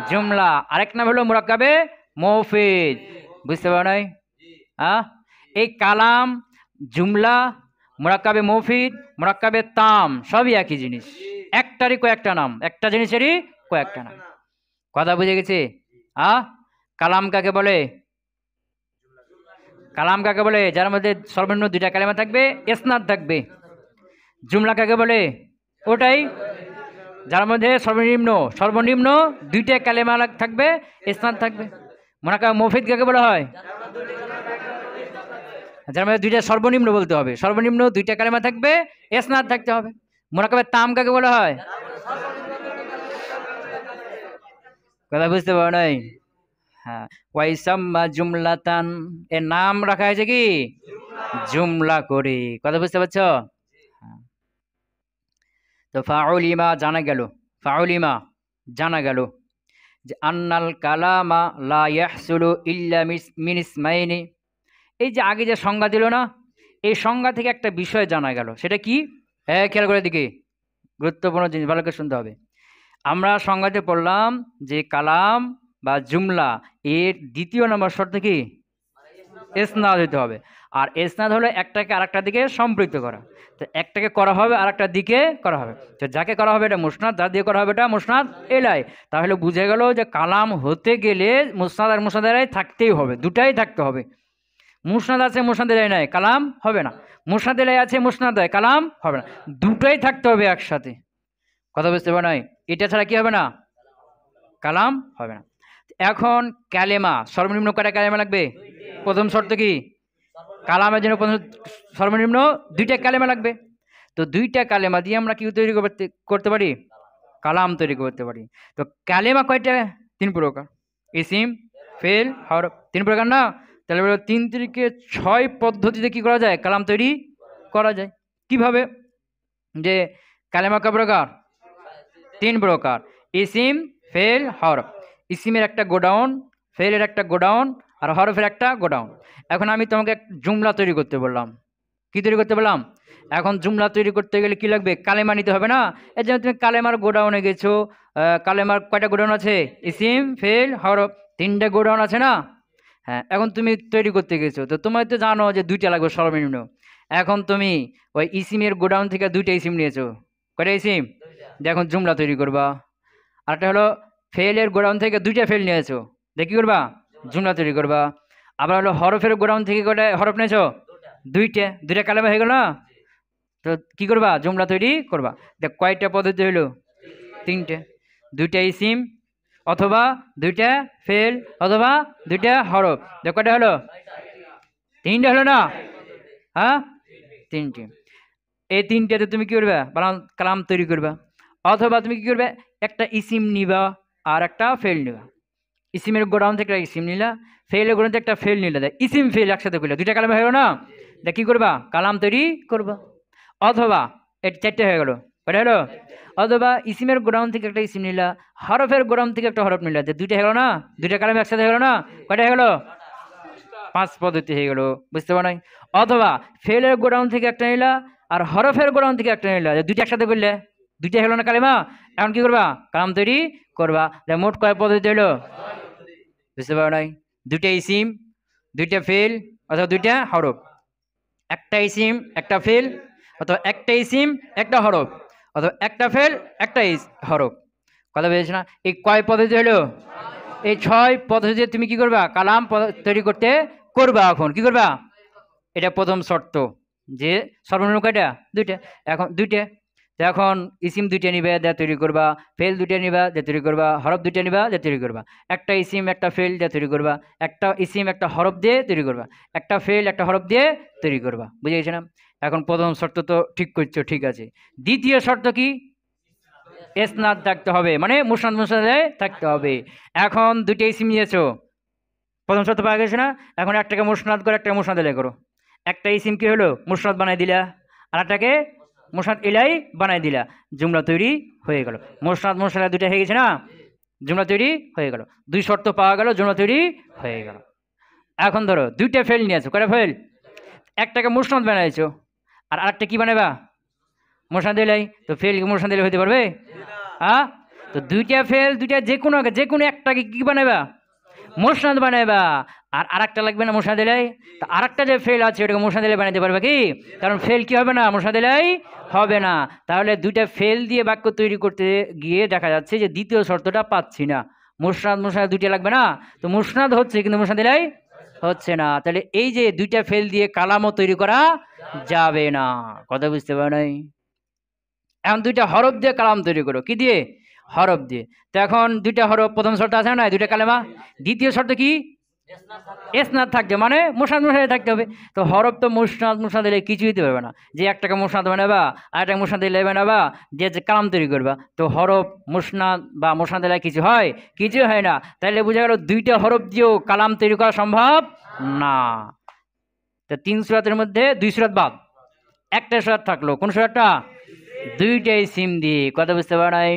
জুমলা। আরেক নাম হলো মুরাক্কাবে মুফিদ। বুঝতে পারো নাই? এই কালাম, জুমলা, মুরাক্কাবে মুফিদ, মুরাক্কাবে তাম সবই একই জিনিস। একটারই কয়েকটা নাম, একটা জিনিসেরই কয়েকটা নাম। কথা বুঝে গেছে? কালাম কাকে বলে? কালাম কাকে বলে? যার মধ্যে সর্বনিম্ন দুইটা কালেমা থাকবে, ইসনাদ থাকবে। জুমলা কাকে বলে? ওটাই যার মধ্যে সর্বনিম্ন দুইটা কালেমা থাকবে, ইসনাদ থাকবে। মুরাক্কাবে মুফিদ কাকে বলা হয়? যার মধ্যে দুইটা সর্বনিম্ন বলতে হবে, সর্বনিম্ন দুইটা কালেমা থাকবে, ইসনাদ থাকতে হবে। মুরাক্কাবে তাম কাকে বলা হয়? কথা বুঝতে পারো নাই? হ্যাঁ। ওয়াইসাম্মা জুমলাতান, এর নাম রাখা হয়েছে কি? জুমলা করে। কথা বুঝতে পারছো? তো ফাউলিমা জানা গেল, ফাউলিমা জানা গেল যে আন্নাল কালামা লা ইয়াহসুলু ইল্লা মিন ইসমাইনি। এই যে আগে যে সংজ্ঞা দিল না, এই সংজ্ঞা থেকে একটা বিষয় জানা গেল, সেটা কি? হ্যাঁ, খেয়াল করে দিকে, গুরুত্বপূর্ণ জিনিস, ভালো করে শুনতে হবে। আমরা সংজ্ঞাতে পড়লাম যে কালাম বা জুমলা এর দ্বিতীয় নম্বর শর্ত কি? ইসনাদ হতে হবে। আর ইসনাদ হলো একটাকে আরেকটা দিকে সম্পৃক্ত করা। তো একটাকে করা হবে আরেকটা দিকে করা হবে, তো যাকে করা হবে এটা মুসনাদ, যা দিয়ে করা হবে এটা মুসনাদ এলাই। তাহলে বুঝে গেল যে কালাম হতে গেলে মুসনাদ আর মুসনাদ এলাই থাকতেই হবে, দুটাই থাকতে হবে। মুসনাদ আছে মুসনাদ এলাই নাই, কালাম হবে না। মুসনাদ এলাই আছে মুসনাদ হয়, কালাম হবে না। দুটাই থাকতে হবে একসাথে। কথা বুঝতে পারে নাই? এটা ছাড়া কি হবে না? কালাম হবে না। এখন কালেমা সর্বনিম্ন কয়টা কালেমা লাগবে? প্রথম শর্ত কি? কালামের জন্য প্রথম সর্বনিম্ন দুইটা কালেমা লাগবে। তো দুইটা কালেমা দিয়ে আমরা কি তৈরি করতে পারি? কালাম তৈরি করতে পারি। তো কালেমা কয়টা? 3 প্রকার। ইসিম, ফেল, হরফ। 3 প্রকার না? তাহলে 3 থেকে 6 পদ্ধতিতে কি করা যায়? কালাম তৈরি করা যায়। কিভাবে? যে কালেমা কয় প্রকার? 3 প্রকার। ইসিম, ফেল, হরফ। ইসিমের একটা গোডাউন, ফেলের একটা গোডাউন, আর হরফের একটা গোডাউন। এখন আমি তোমাকে জুমলা তৈরি করতে বললাম। কি তৈরি করতে বললাম? এখন জুমলা তৈরি করতে গেলে কি লাগবে? কালেমা নিতে হবে না? এর জন্য তুমি কালেমার গোডাউনে গেছো। কালেমার কয়টা গোডাউন আছে? ইসিম, ফেল, হরফ, 3টে গোডাউন আছে না? হ্যাঁ, এখন তুমি তৈরি করতে গেছো, তো তোমার তো জানো যে 2টা লাগবে সর্বনিম্ন। এখন তুমি ওই ইসিমের গোডাউন থেকে 2টা ইসিম নিয়েছো। কয়টা ইসিম? এখন জুমলা তৈরি করবা। আরেকটা হলো ফেলের গোডাউন থেকে 2টা ফেল নিয়েছো, দিয়ে কি করবা? জুমলা তৈরি করবা। আবার হলো হরফের গোডাউন থেকে কয়টা হরফ নিয়েছো? 2টা কালেমা হয়ে গেল না? তো কি করবা? জুমলা তৈরি করবা। দেখ কয়টা পদ্ধতি হলো? 3টে। 2টা ইসিম অথবা 2টা ফেল অথবা 2টা হরফ। দেখ কয়টা হলো? 3টে হলো না? হ্যাঁ, 3টে। এই 3টাতে তুমি কি করবে? কালাম তৈরি করবা। অথবা তুমি কি করবে? একটা ইসিম নিবা আর একটা ফেল নিবা। ইসিমের গোডাউন থেকে একটা ইসিম নিলা, ফেলের গোডাউন থেকে একটা ফেল নিলা। ইসিম ফেল একসাথে করলে 2টা কালাম হয়ে গেল না? দেখ কি করবা? কালাম তৈরি করবা। অথবা এটা 4টে হয়ে গেল। কয়টা হলো? অথবা ইসিমের গোডাউন থেকে একটা ইসিম নিলা, হরফের গোডাউন থেকে একটা হরফ নিলা, 2টা হয়ে গেল না? 2টা কালাম একসাথে হয়ে গেল না? কয়টা হয়ে গেল? 5 পদ্ধতি হয়ে গেল। বুঝতে পারো নাই? অথবা ফেলের গোডাউন থেকে একটা নিলা আর হরফের গোডাউন থেকে একটা নিলা, 2টা একসাথে করলে 2টা হলো না কালেমা? এখন কি করবা? কালাম তৈরি করবা। মোট কয় পদ্ধতি হলো? বুঝতে পারো নাই? 2টা ইসিম, 2টা ফেল অথবা 2টা হরফ। একটা ইসিম একটা ফেল অথবা একটা ইসিম একটা হরফ অথবা একটা ফেল একটা হরফ। কথা বুঝেছো না? এই কয় পদ্ধতি হলো? এই 6 পদ্ধতিতে তুমি কি করবা? কালাম তৈরি করতে করবা। এখন কি করবা? এটা প্রথম শর্ত, যে সর্বনিম্ন কয়টা? 2টা। এখন 2টা। তো এখন ইসিম 2টা নিবে, দিয়ে তৈরি করবা। ফেল 2টা নিবা, দিয়ে তৈরি করবা। হরফ 2টা নিবা, দিয়ে তৈরি করবা। একটা ইসিম একটা ফেল দিয়ে তৈরি করবা। একটা ইসিম একটা হরফ দিয়ে তৈরি করবা। একটা ফেল একটা হরফ দিয়ে তৈরি করবা। বুঝে গেছে না? এখন প্রথম শর্ত তো ঠিক করছো, ঠিক আছে। দ্বিতীয় শর্ত কি? ইসনাদ থাকতে হবে, মানে মুসনাদ মুসনাদে থাকতে হবে। এখন 2টা ইসিম নিয়েছো, প্রথম শর্ত পাওয়া গেছে না? এখন একটাকে মুসনাদ করে একটাকে মুসনাদ এলাই করো। একটা ইসিম কি হলো? মুসনাদ বানাই দিলা, আর একটাকে মুসনাদ এলাই বানাই দিলা। জুমলা তৈরি হয়ে গেল। মুসনাদ মুসনাদ 2টা হয়ে গেছে না? জুমলা তৈরি হয়ে গেল। 2 শর্ত পাওয়া গেল, জুমলা তৈরি হয়ে গেল। এখন ধরো 2টা ফেল নিয়েছো। কয়টা ফেল? একটাকে মুসনাদ বানাইছো আর আরেকটা কি বানাবা? মুসনাদ এলাই। তো ফেল মুসনাদ এলাই হইতে পারবে? হ্যাঁ। তো 2টা ফেল 2টা যে কোনো একটাকে কি বানাবা? মুসনাদ বানাইবা। আর আরেকটা লাগবে না মুসনাদ এলাই? তো আরেকটা যে ফেল আছে ওটাকে মুসনাদ এলাই বানাইতে পারবে কি? কারণ ফেল কি হবে না? মুসনাদ এলাই হবে না। তাহলে 2টা ফেল দিয়ে বাক্য তৈরি করতে গিয়ে দেখা যাচ্ছে যে দ্বিতীয় শর্তটা পাচ্ছি না। মুসনাদ মুসনাদ 2টা লাগবে না? তো মুসনাদ হচ্ছে কিন্তু মুসনাদ এলাই হচ্ছে না। তাহলে এই যে 2টা ফেল দিয়ে কালামও তৈরি করা যাবে না। কথা বুঝতে পারো নাই? এখন 2টা হরফ দিয়ে কালাম তৈরি করো। কি দিয়ে? হরফ দিয়ে। তো এখন 2টা হরফ, প্রথম শর্ত আছে না 2টা কালেমা? দ্বিতীয় শর্ত কি? ইসনাদ থাকবে, মানে মুসনাদ মুসনাদে থাকতে হবে। তো হরফ তো মুসনাদ মুসনাদ দিলে কিছুই দিতে পারবে না। যে একটাকে মুসনাদ বানাবা আর একটা মুসনাদ দিলে বানাবা, যে কালাম তৈরি করবা। তো হরফ মুসনাদ বা মুসনাদ দিলে কিছু হয়? কিছু হয় না। তাহলে বোঝা গেল 2টা হরফ দিয়েও কালাম তৈরি করা সম্ভব না। তো 3 সূরাতের মধ্যে 2 সূরাত বাদ, একটা সূরাত থাকলো। কোন সূরাতটা? 2টাই সিম দিয়ে। কথা বুঝতে পারো নাই?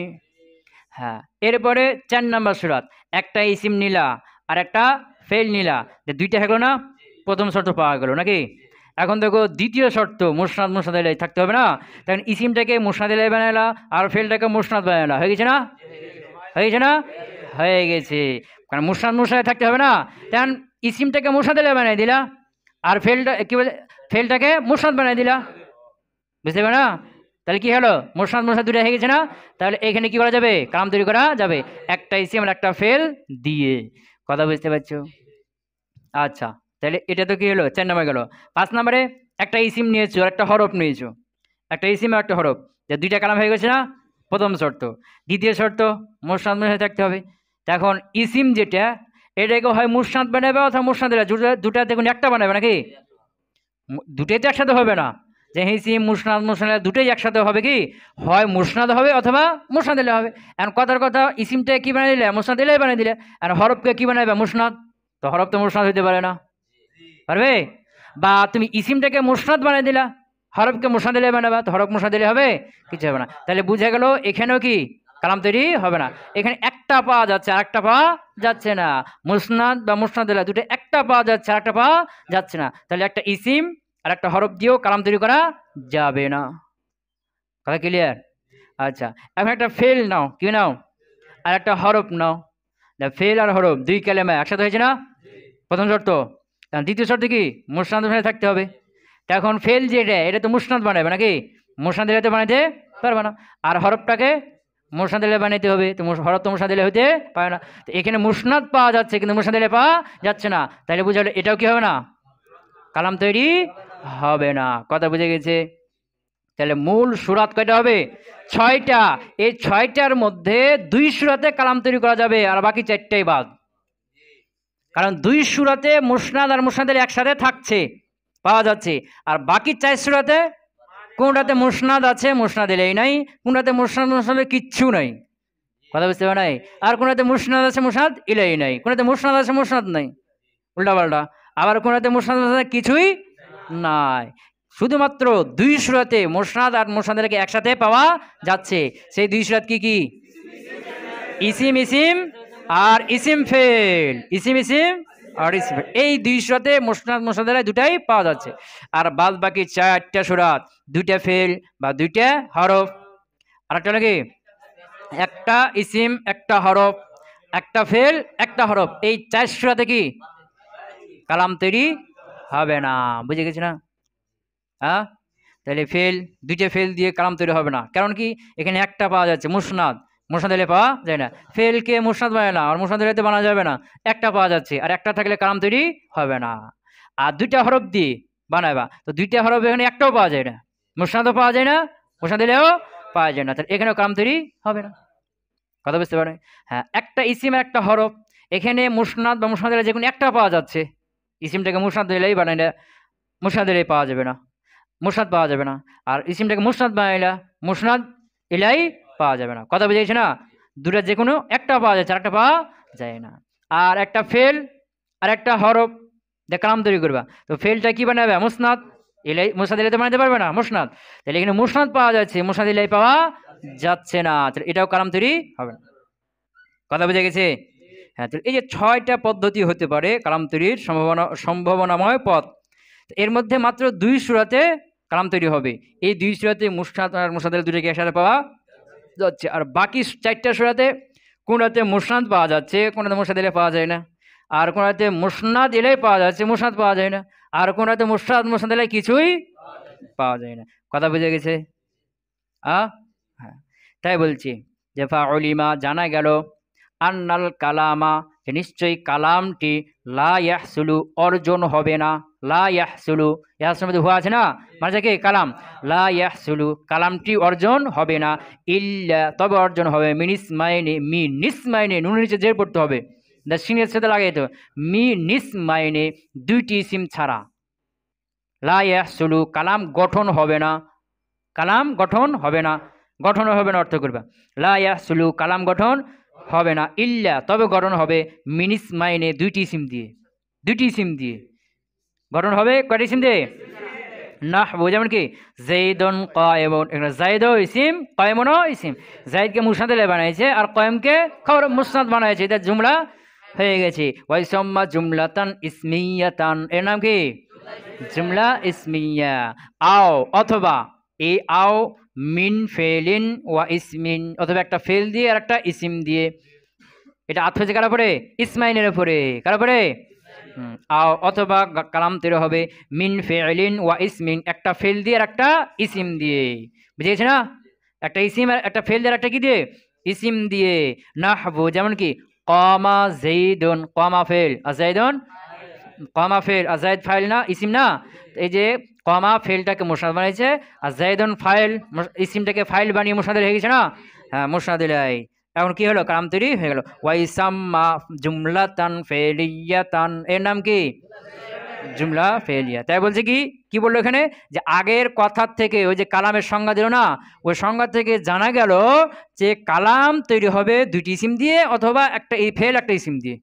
হ্যাঁ। এরপরে 4 নাম্বার সূরাত, একটা ইসিম নিলা আর একটা ফেল নিলা, 2টা হলো না? প্রথম শর্ত পাওয়া গেল নাকি? এখন দেখো দ্বিতীয় শর্ত মুসনাদ মুসনাদ ইলাইহি থাকতে হবে না, তখন ইসিমটাকে মুসনাদ ইলাইহি বানাইলা আর ফেলটাকে মুসনাদ বানাইলা, হয়ে গেছে না? হয়ে গেছে না? হয়ে গেছে। কারণ মুসনাদ মুসনাদ থাকতে হবে না, তখন ইসিমটাকে মুসনাদ ইলাইহি বানাই দিলা আর ফেলটা কি বলে ফেলটাকে মুসনাদ বানাই দিলা, বুঝতে পারো না? তাহলে কি হলো, মুসনাদ মুসনাদ দুটো হয়ে গেছে না? তাহলে এখানে কি করা যাবে, কালাম তৈরি করা যাবে একটা ইসিম আর একটা ফেল দিয়ে। কথা বুঝতে পারছো? আচ্ছা, তাহলে এটা তো কি হলো 4 নম্বরে গেল। 5 নম্বরে একটা ইসিম নিয়েছো আর একটা হরফ নিয়েছো, একটা ইসিম আর একটা হরফ, যে দুইটা কালাম হয়ে গেছে না? প্রথম শর্ত। দ্বিতীয় শর্ত মুসনাদ মুসনাদ থাকতে হবে। এখন ইসিম যেটা, এটাকে হয় মুসনাদ বানাবে অথবা মুসনাদ দুটা দেখুন একটা বানাবে নাকি? দুটোই তো একসাথে হবে না, যে ইসিম মুসনাদ মুসনাদ দুটোই একসাথে হবে, কি হয় মুসনাদ হবে অথবা মুসনাদ দিলে হবে। এখন কথার কথা ইসিমটা কি বানিয়ে দিলে, মুসনাদ দিলে বানিয়ে দিলে, আর হরফকে কি বানাবে, মুসনাদ। তো হরফ তো মুসনাদ হইতে পারে না, পারবে? বা তুমি ইসিমটাকে মুসনাদ বানিয়ে দিলা, হরফকে মুসনাদ দিলে বানাবা, তো হরফ মুসনাদ দিলে হবে? কিছু হবে না। তাহলে বুঝে গেল এখানেও কি কালাম তৈরি হবে না। এখানে একটা পাওয়া যাচ্ছে আর একটা পাওয়া যাচ্ছে না, মুসনাদ বা মুসনাদ দিলা দুটো একটা পাওয়া যাচ্ছে আর একটা পাওয়া যাচ্ছে না, তাহলে একটা ইসিম আর একটা হরফ দিয়েও কালাম তৈরি করা যাবে না। কথা ক্লিয়ার? আচ্ছা, এখন একটা ফেল নাও, কি নাও, আর একটা হরফ নাও। ফেল আর হরফ দুই কালেমা একসাথে হয়েছে না? প্রথম শর্ত। দ্বিতীয় শর্ত কি, মুসনাদ মুসনাদ থাকতে হবে। এখন ফেল যেটা, এটা তো মুসনাদ বানাবে নাকি? মুসনাদ দিলে তো বানাইতে পারবে না, আর হরফটাকে মুসনাদ দিলে বানাইতে হবে, তো হরফ তো মুসনাদ দিলে হইতে পারে না। তো এখানে মুসনাদ পাওয়া যাচ্ছে কিন্তু মুসনাদ দিলে পাওয়া যাচ্ছে না, তাহলে বুঝা গেল এটাও কি হবে না, কালাম তৈরি হবে না। কথা বুঝে গেছে? তাহলে মূল সুরাত কয়টা হবে? 6টা। এই 6টার মধ্যে 2 সুরাতে কালাম তৈরি করা যাবে আর বাকি 4টাই বাদ। কারণ 2 সুরাতে মুসনাদ আর মুসনাদের একসাথে থাকছে, পাওয়া যাচ্ছে, আর বাকি 4 সুরাতে কোনটাতে মুসনাদ আছে মুসনাদ এলেই নাই, কোনটাতে মুসনাদ মুসনাদের কিচ্ছু নাই। কথা বুঝতে পারে নাই? আর কোনটাতে মুসনাদ আছে মুসনাদ এলেই নাই, কোনটাতে মুসনাদ আছে মুসনাদ নাই, উল্টা পাল্টা। আবার কোনটাতে মুসনাদ মুসনাদ কিছুই নাই, শুধুমাত্র 2 সুরাতে মুসনাদ আর মুসনাদকে একসাথে পাওয়া যাচ্ছে। সেই 2 সুরাত কি কি? ইসিম ইসিম আর ইসিম ফেল, ইসিম ইসিম আর ইসিম ফেল, এই 2 সুরাতে মুসনাদ মুসনাদের দুটাই পাওয়া যাচ্ছে। আর বাদ বাকি 4টা সুরাত 2টা ফেল বা 2টা হরফ, আর একটা নাকি একটা ইসিম একটা হরফ, একটা ফেল একটা হরফ, এই 4 সুরাতে কি কালাম তৈরি হবে না। বুঝে গেছি না? হ্যাঁ, তাহলে ফেল 2টা ফেল দিয়ে কালাম তৈরি হবে না, কারণ কি এখানে একটা পাওয়া যাচ্ছে মুসনাদ, মুসনাদ দিলে পাওয়া যায় না। ফেলকে মুসনাদ বানায় না আর মুসনাদ দিলে বানা যাবে না, একটা পাওয়া যাচ্ছে, আর একটা থাকলে কালাম তৈরি হবে না। আর 2টা হরফ দিয়ে বানাবা, তো 2টা হরফ এখানে একটাও পাওয়া যায় না, মুসনাদও পাওয়া যায় না, মুসনাদ দিলেও পাওয়া যায় না, তাহলে এখানেও কালাম তৈরি হবে না। কথা বুঝতে পারে? হ্যাঁ, একটা ইসিম আর একটা হরফ, এখানে মুসনাদ বা মুসনাদ দিলে যে কোনো একটা পাওয়া যাচ্ছে, ইসিমটাকে মুসনাদ দিলেই বানাই না, মুসনাদ দিলেই পাওয়া যাবে না, মুসনাদ পাওয়া যাবে না, আর ইসিমটাকে মুসনাদ বানাইলা মুসনাদ এলাই পাওয়া যাবে না। কথা বুঝেছে না? দুটো যে কোনো একটা পাওয়া যাচ্ছে আর একটা পাওয়া যায় না। আর একটা ফেল আর একটা হরফ দিয়ে কালাম তৈরি করবা, তো ফেলটা কি বানাবে, মুসনাদ, এলাই মুসনাদ এলাই তো বানাতে পারবে না মুসনাদ, তাহলে এখানে মুসনাদ পাওয়া যাচ্ছে মুসনাদ এলাই পাওয়া যাচ্ছে না, তাহলে এটাও কালাম তৈরি হবে না। কথা বুঝে গেছে? হ্যাঁ, তো এই যে 6টা পদ্ধতি হতে পারে কালাম তৈরির সম্ভাবনাময় পথ, এর মধ্যে মাত্র 2 সুরাতে কালাম তৈরি হবে। এই 2 সুরাতে মুসনাদ আর মুসনাদের দুটোকে একসাথে পাওয়া যাচ্ছে, আর বাকি 4টা সুরাতে কোনটাতে মুসনাদ পাওয়া যাচ্ছে, কোনটাতে মুসনাদ এলে পাওয়া যায় না, আর কোনটাতে মুসনাদ এলেই পাওয়া যাচ্ছে মুসনাদ পাওয়া যায় না, আর কোনটাতে মুসনাদ মুসনাদ এলে কিছুই পাওয়া যায় না। কথা বুঝে গেছে? হ্যাঁ, তাই বলছি যে ফাউলিমা জানা গেল আন্নাল কালামা নিশ্চয়ই কালামটি লা ইয়াহসুলু অর্জন হবে না, লা ইয়াহসুলু ইয়াহসুলুর মধ্যে হুয়া আছে না, মানে কি কালাম, লা ইয়াহসুলু কালামটি অর্জন হবে না, ইল্লা তবে অর্জন হবে মিনিসমাইনে, মি নিসমাইনে নুনের নিচে জের পড়তে হবে, সিনের সাথে লাগাই তো, মি নিসমাইনে 2টি ইসিম ছাড়া, লা ইয়াহসুলু কালাম গঠন হবে না, কালাম গঠন হবে না, গঠন হবে না অর্থ করবা, লা ইয়াহসুলু কালাম গঠন হবে না, ইল্লা তবে গঠন হবে মিনিস মাইনে 2টি ইসিম দিয়ে, 2টি ইসিম দিয়ে গঠন হবে। কয়টি ইসিম দিয়ে? নাহবু, যেমন কি যাইদুন কায়েমুন, এখানে যাইদও ইসিম কায়েমুনও ইসিম, যাইদকে মুসনাদ দিলে বানাইছে আর কায়েমকে খবর মুসনাদ বানাইছে, এটা জুমলা হয়ে গেছে। ওয়াইসাম্মা জুমলাতান ইসমিয়াতান, এর নাম কি জুমলা ইসমিয়া। আও অথবা, এই আও মিন ফেলিন ওয়া ইসমিন, অথবা একটা ফেল দিয়ে আর একটা ইসিম দিয়ে। এটা আত হয়েছে কার উপরে? ইসমাইনের উপরে। কার উপরে? আও অথবা কালাম তৈরি হবে মিন ফেলিন ওয়া ইসমিন, একটা ফেল দিয়ে আর একটা ইসিম দিয়ে। বুঝে গেছে না? একটা ইসিম আর একটা ফেল দিয়ে আর একটা কি দিয়ে? ইসিম দিয়ে। নাহবু যেমন কি কামা যাইদুন, কামা ফেল আর যাইদুন, কামা ফেল আর যাইদ ফাইল না, ইসিম না? এই যে কামা ফেলটাকে মুসনাদ বানিয়েছে আর যাইদুন ফাইল ইসিমটাকে ফাইল বানিয়ে মুসনাদ হয়ে গেছে না? হ্যাঁ, মুসনাদ ইলাই। এখন কি হলো? কালাম তৈরি হয়ে গেল। ওয়াইসাম্মা জুমলাতান ফেলিয়াতান, এর নাম কি? জুমলা ফেলিয়া। তাই বলছে কি কি বললো এখানে? যে আগের কথার থেকে ওই যে কালামের সংজ্ঞা দিল না, ওই সংজ্ঞা থেকে জানা গেল যে কালাম তৈরি হবে দুইটি ইসিম দিয়ে অথবা একটা এই ফেল একটা ইসিম দিয়ে।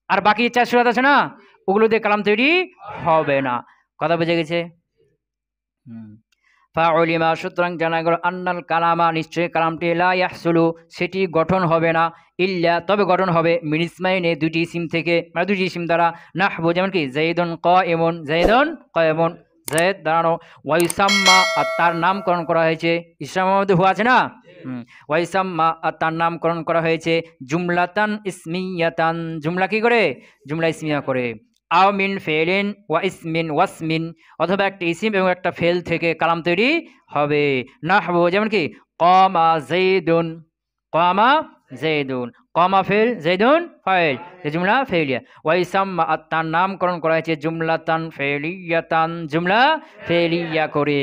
আর বাকি 4 সুরাত আছে না, ওগুলো দিয়ে কালাম তৈরি হবে না। কথা বুঝে গেছে? ফাউলিমা, সুতরাং জানা গেল আন্নাল কালামা, নিশ্চয়ই কালামটি লা ইয়াহসুলু, সেটি গঠন হবে না, ইল্লা, তবে গঠন হবে মিন ইসমাইনে, দুইটি ইসিম থেকে, মানে দুইটি ইসিম দ্বারা। নাহবু যেমন কি যাইদুন কাইমুন, যাইদুন কাইমুন, যায়েদ দাঁড়ানো। ওয়াইসাম্মা, আর তার নামকরণ করা হয়েছে, ইসলামের মধ্যে হুয়া আছে না? ওয়াইসাম্মা, আর তার নামকরণ করা হয়েছে জুমলাতান ইসমিয়াতান, জুমলা কি করে? জুমলা ইসমিয়া করে। আও মিন ফেলিন ওয়া ইসমিন ওয়াসমিন, অথবা একটা ইসিম এবং একটা ফেল থেকে কালাম তৈরি হবে। নাহবু যেমন কি কামা যাইদুন, কামা যাইদুন, কামা ফেল যাইদুন ফাইল, জুমলা ফেলিয়া। ওয়াইসাম্মা, আর তার নামকরণ করা হয়েছে জুমলাতান ফেলিয়াতান, জুমলা ফেলিয়া করে।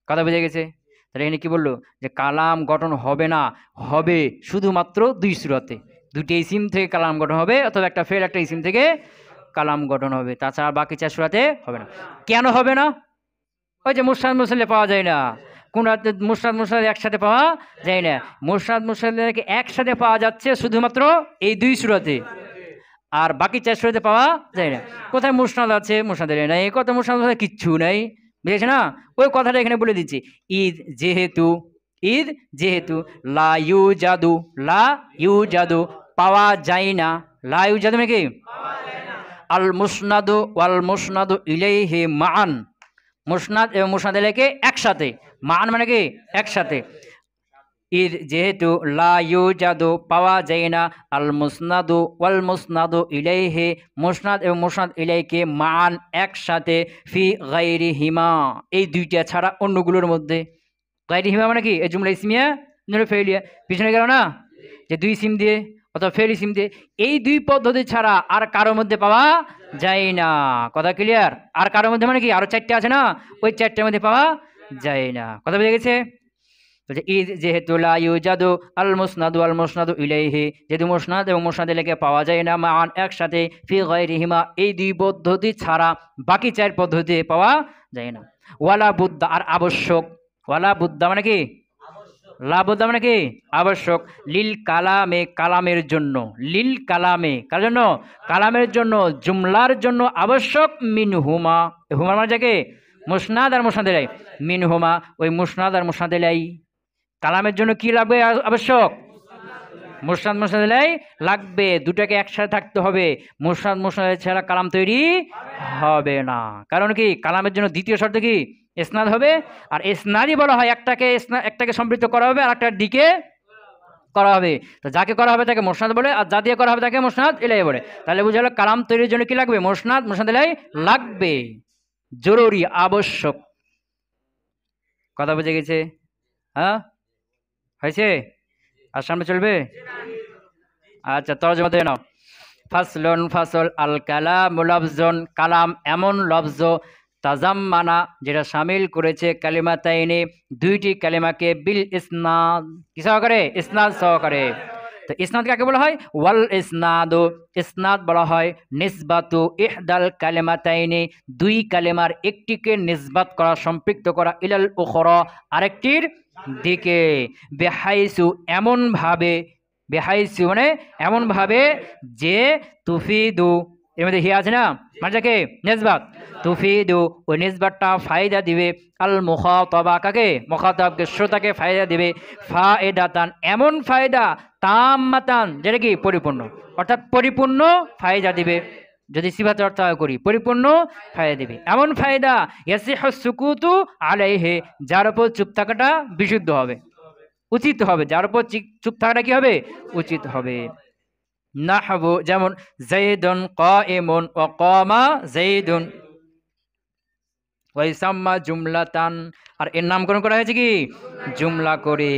কথা বুঝে গেছে? তাহলে এখানে কি বললো? যে কালাম গঠন হবে না, হবে শুধুমাত্র দুই সূরাতে, দুটি ইসিম থেকে কালাম গঠন হবে অথবা একটা ফেল একটা ইসিম থেকে কালাম গঠন হবে, তাছাড়া বাকি 4 সূরাতে হবে না। কেন হবে না? ওই যে মুসনাদ মুরসালে পাওয়া যায় না, কোন রাতে মুসনাদ মুরসাল একসাথে পাওয়া যায় না। মুসনাদ মুরসালকে একসাথে পাওয়া যাচ্ছে শুধুমাত্র এই 2 সূরাতে, আর বাকি 4 সূরাতে পাওয়া যায় না। কোথায় মুসনাদ আছে? মুসনাদে নাই, কত মুসনাদ কিচ্ছু নাই। বুঝেছে না? ওই কথাটা এখানে বলে দিচ্ছি। ঈদ যেহেতু, ঈদ যেহেতু, লা ইউজাদু, লা ইউজাদু, পাওয়া যায় না, লা ইউজাদু মানে কি? আল মুসনাদু ওয়াল মুসনাদু ইলাইহি মান, মুসনাদ এবং মুসনাদ ইলাইহি একসাথে, মান মানে কি? একসাথে। ঈদ যেহেতু, লা ইউজাদু পাওয়া যায় না, আল মুসনাদু ওয়াল মুসনাদু ইলাইহি, মুসনাদ এবং মুসনাদ ইলাইহি মান একসাথে, ফি গায়রিহিমা, এই দুইটা ছাড়া অন্যগুলোর মধ্যে। গায়রিহিমা মানে কি? এই জুমলা ইসমিয়া জুমলা ফেলিয়া, পিছনে গেল না যে দুই ইসিম দিয়ে অথবা ফেল ইসিম দিয়ে, এই দুই পদ্ধতি ছাড়া আর কারোর মধ্যে পাওয়া যায় না। কথা ক্লিয়ার? আর কারোর মধ্যে মানে কি? আরো 4টে আছে না, ওই 4টের মধ্যে পাওয়া যায় না। কথা বুঝে গেছে? ঈদ যেহেতু, লা ইউজাদু আল মুসনাদু আল মুসনাদু ইলাইহি, যেহেতু মুসনাদ এবং মুসনাদ ইলাইহি পাওয়া যায় না, মান একসাথে, ফি গায়রিহিমা এই দুই পদ্ধতি ছাড়া বাকি 4 পদ্ধতি পাওয়া যায় না। ওয়ালা বুদ্দা, আর আবশ্যক, ওয়ালা বুদ্দা মানে কি? লা বুদ্দা মানে কি? আবশ্যক। লিল কালামে, কালামের জন্য, লিল কালামে কার জন্য? কালামের জন্য, জুমলার জন্য আবশ্যক, মিনহুমা, হুমা মানে যাকে মুসনাদ আর মুসনাদ ইলাইহি, মিনহুমা ওই মুসনাদ আর মুসনাদ ইলাইহি, কালামের জন্য কি লাগবে? আবশ্যক মুসনাদ মুসনাদ ইলাইহি লাগবে, দুটাকে একসাথে থাকতে হবে। মুসনাদ মুসনাদ ছাড়া কালাম তৈরি হবে না। কারণ কি? কালামের জন্য দ্বিতীয় শর্ত কি? ইসনাদ হবে। আর ইসনাদই বলা হয় একটাকে, একটাকে সম্পৃক্ত করা হবে আর একটার দিকে করা হবে। তো যাকে করা হবে তাকে মুসনাদ বলে, আর যা দিয়ে করা হবে তাকে মুসনাদ ইলাইহি বলে। তাহলে বুঝা গেল কালাম তৈরির জন্য কি লাগবে? মুসনাদ মুসনাদ ইলাইহি লাগবে, জরুরি, আবশ্যক। কথা বুঝে গেছে? হ্যাঁ, হয়েছে? আর সামনে চলবে? আচ্ছা, তরজমা দিয়ে নাও। ফাসলুন, ফাসল, আল কালামু লফজুন, কালাম এমন লফজ, তাজাম্মানা যেটা শামিল করেছে, কালিমাতাইনি দুইটি কালিমাকে, বিল ইসনাদ কি সহকারে? ইসনাদ সহকারে। তো ইসনাদ কাকে বলা হয়? ওয়াল ইসনাদু, ইসনাদ বলা হয় নিসবাতু ইহদাল কালিমাতাইনি দুই কালিমার একটিকে নিসবাত করা, সম্পৃক্ত করা, ইলাল উখরা আরেকটির দিকে, বেহাইসু এমন ভাবে, বেহাইসু মানে এমন ভাবে, যে তুফিদু এর মধ্যে হি আছে না, মানে যাকে নিসবাত, তুফিদু ওই নিসবাতটা ফায়দা দিবে, আল মুখাতাবা কাকে? মুখাতাবকে, শ্রোতাকে ফায়দা দিবে, ফায়দাতান এমন ফায়দা, তাম্মাতান যেটা কি? পরিপূর্ণ, অর্থাৎ পরিপূর্ণ ফায়দা দিবে। যদি সিফাতের অর্থ করি পরিপূর্ণ ফায়দা দেবে। এমন ফায়দা ইয়াসিহু সুকুতু আলাইহি, যার উপর চুপ থাকাটা বিশুদ্ধ হবে, উচিত হবে, যার উপর চুপ থাকাটা কি হবে, উচিত হবে। নাহবু যেমন যাইদুন কাইমুন ওয়া কামা যাইদুন, ওয়াইসাম্মা জুমলাতান, আর এর নামকরণ করা হয়েছে কি জুমলা করে।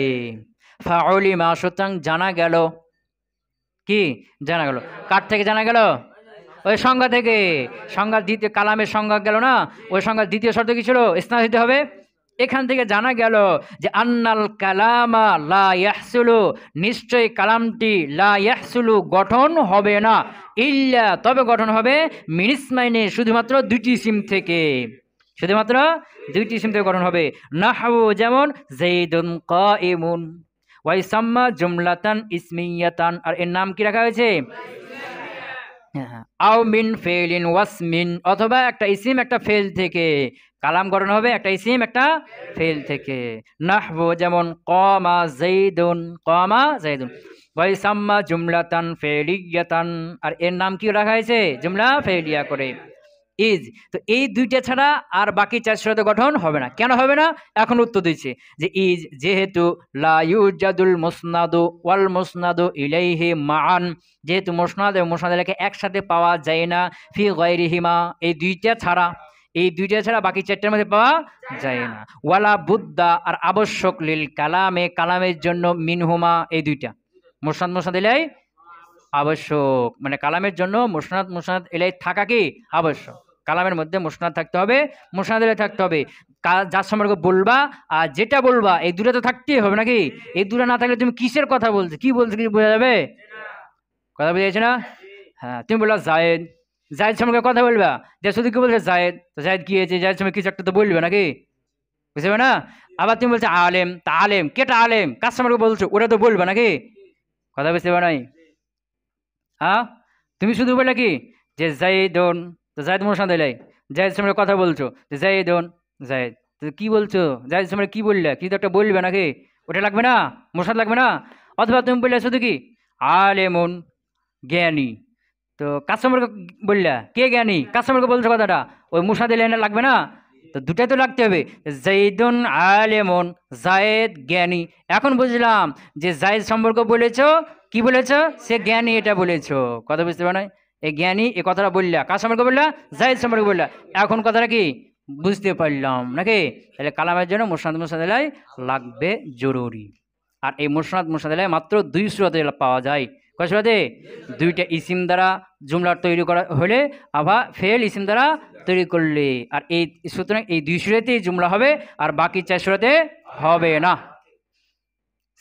ফাউলিমা সুতরাং জানা গেল, কি জানা গেল, কার থেকে জানা গেল, ওই সংজ্ঞা থেকে। সংজ্ঞা দ্বিতীয় কালামের সংজ্ঞা গেল না, ওই সংজ্ঞার দ্বিতীয় শর্ত কি ছিল, ইসনাদ দিতে হবে। এখান থেকে জানা গেল যে আন্নাল কালামা লা ইয়াহসুলু, নিশ্চয় কালামটি লা ইয়াহসুলু গঠন হবে না, ইল্লা তবে গঠন হবে মিন ইসমাইনি শুধুমাত্র দুইটি ইসিম থেকে, শুধুমাত্র দুইটি ইসিম থেকে গঠন হবে। নাহউ যেমন যাইদুন কাইমুন, ওয়াইসাম্মা জুমলাতান ইসমিয়াতান, আর এর নাম কি রাখা হয়েছে, আও মিন ফেলিন ওয়াসমিন, অথবা একটা ইসিম একটা ফেল থেকে, কালাম গঠন হবে একটা ইসিম একটা ফেল থেকে। নাহবু যেমন কামা যাইদুন, কামা যাইদুন, ওয়াইসাম্মা জুমলাতান ফেলিয়াতান, আর এর নাম কি রাখা হয়েছে জুমলা ফেলিয়া করে। ইজ, তো এই দুইটা ছাড়া আর বাকি চার সুরাতে গঠন হবে না। কেন হবে না, এখন উত্তর দিচ্ছে যে ইজ যেহেতু লা ইউজাদুল মুসনাদু ওয়াল মুসনাদু ইলাইহি মান, যেহেতু মুসনাদ এবং মুসনাদ ইলাইহি একসাথে পাওয়া যায় না, ফি গায়রিহিমা এই দুইটা ছাড়া, এই দুইটা ছাড়া বাকি চারটার মধ্যে পাওয়া যায় না। ওয়ালা বুদ্দা আর আবশ্যক লিল কালামে কালামের জন্য মিনহুমা এই দুইটা, মুসনাদ মুসনাদ ইলাইহি আবশ্যক, মানে কালামের জন্য মুসনাদ মুসনাদ ইলাইহি থাকা কি আবশ্যক, কালামের মধ্যে মুসনাদ থাকতে হবে, মুসনাদ ইলাইহি থাকতে হবে, যার সম্পর্কে বলবা আর যেটা বলবা এই দুটো তো থাকতেই হবে নাকি, এই দুটো না থাকলে তুমি কিসের কথা বলছো, কি বলছো কি বোঝা যাবে, কথা বুঝা যাচ্ছে না। হ্যাঁ, তুমি বললা জায়েদ, জায়েদ সম্পর্কে কথা বলবা, যে শুধু কি বলছে জায়েদ, তো জায়েদ কি হয়েছে, জায়েদ সম্পর্কে কিছু একটা তো বলবে নাকি, বুঝতে পারবে না। আবার তুমি বলছো আলেম, তা আলেম কেটা, আলেম কার সম্পর্কে বলছো ওটা তো বলবে নাকি, কথা বুঝতে পারো নাই। হ্যাঁ, তুমি শুধু বলে কি যে জাইদুন, তো জাইদ মুসনাদ ইলাইহি, জাইদ সম্পর্কে কথা বলছো যে জাইদুন জাইদ, তো কি বলছো জাইদ সম্পর্কে কি বললে, কি তো একটা বলবে নাকি, ওটা লাগবে না, মুসনাদ লাগবে না। অথবা তুমি বললে শুধু কি আলেমুন জ্ঞানী, তো কার সম্পর্কে বললা, কে জ্ঞানী, কার সম্পর্কে বলছো কথাটা, ওই মুসনাদ ইলাইহি লাগবে না, তো দুটাই তো লাগতে হবে, জাইদুন আলেমুন জায়েদ জ্ঞানী। এখন বুঝলাম যে জায়েদ সম্পর্কে বলেছো, কি বলেছো, সে জ্ঞানী এটা বলেছো, কথা বুঝতে পারো না, এই জ্ঞানী এই কথাটা বললা, কার সম্পর্কে বললা, জায়েদ সম্পর্কে বললা, এখন কথাটা কি বুঝতে পারলাম নাকি। তাহলে কালামের জন্য মুসনাদ মুসনাদ ইলাইহি লাগবে জরুরি। আর এই মুসনাদ মুসনাদ ইলাইহি মাত্র দুই সূরাতে পাওয়া যায়, কয় সূরাতে, দুইটা ইসিম দ্বারা জুমলার তৈরি করা হলে, আবার ফেল ইসিম দ্বারা তৈরি করলে, আর এই সুতরাং এই দুই সূরাতেই জুমলা হবে, আর বাকি চার সূরাতে হবে না।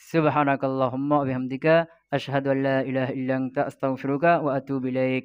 সুবহানাকাল্লাহুম্মা ওয়া বিহামদিকা আশহাদু আল্লা ইলাহা ইল্লা আনতা আস্তাগফিরুকা ওয়া আতুবু ইলাইক।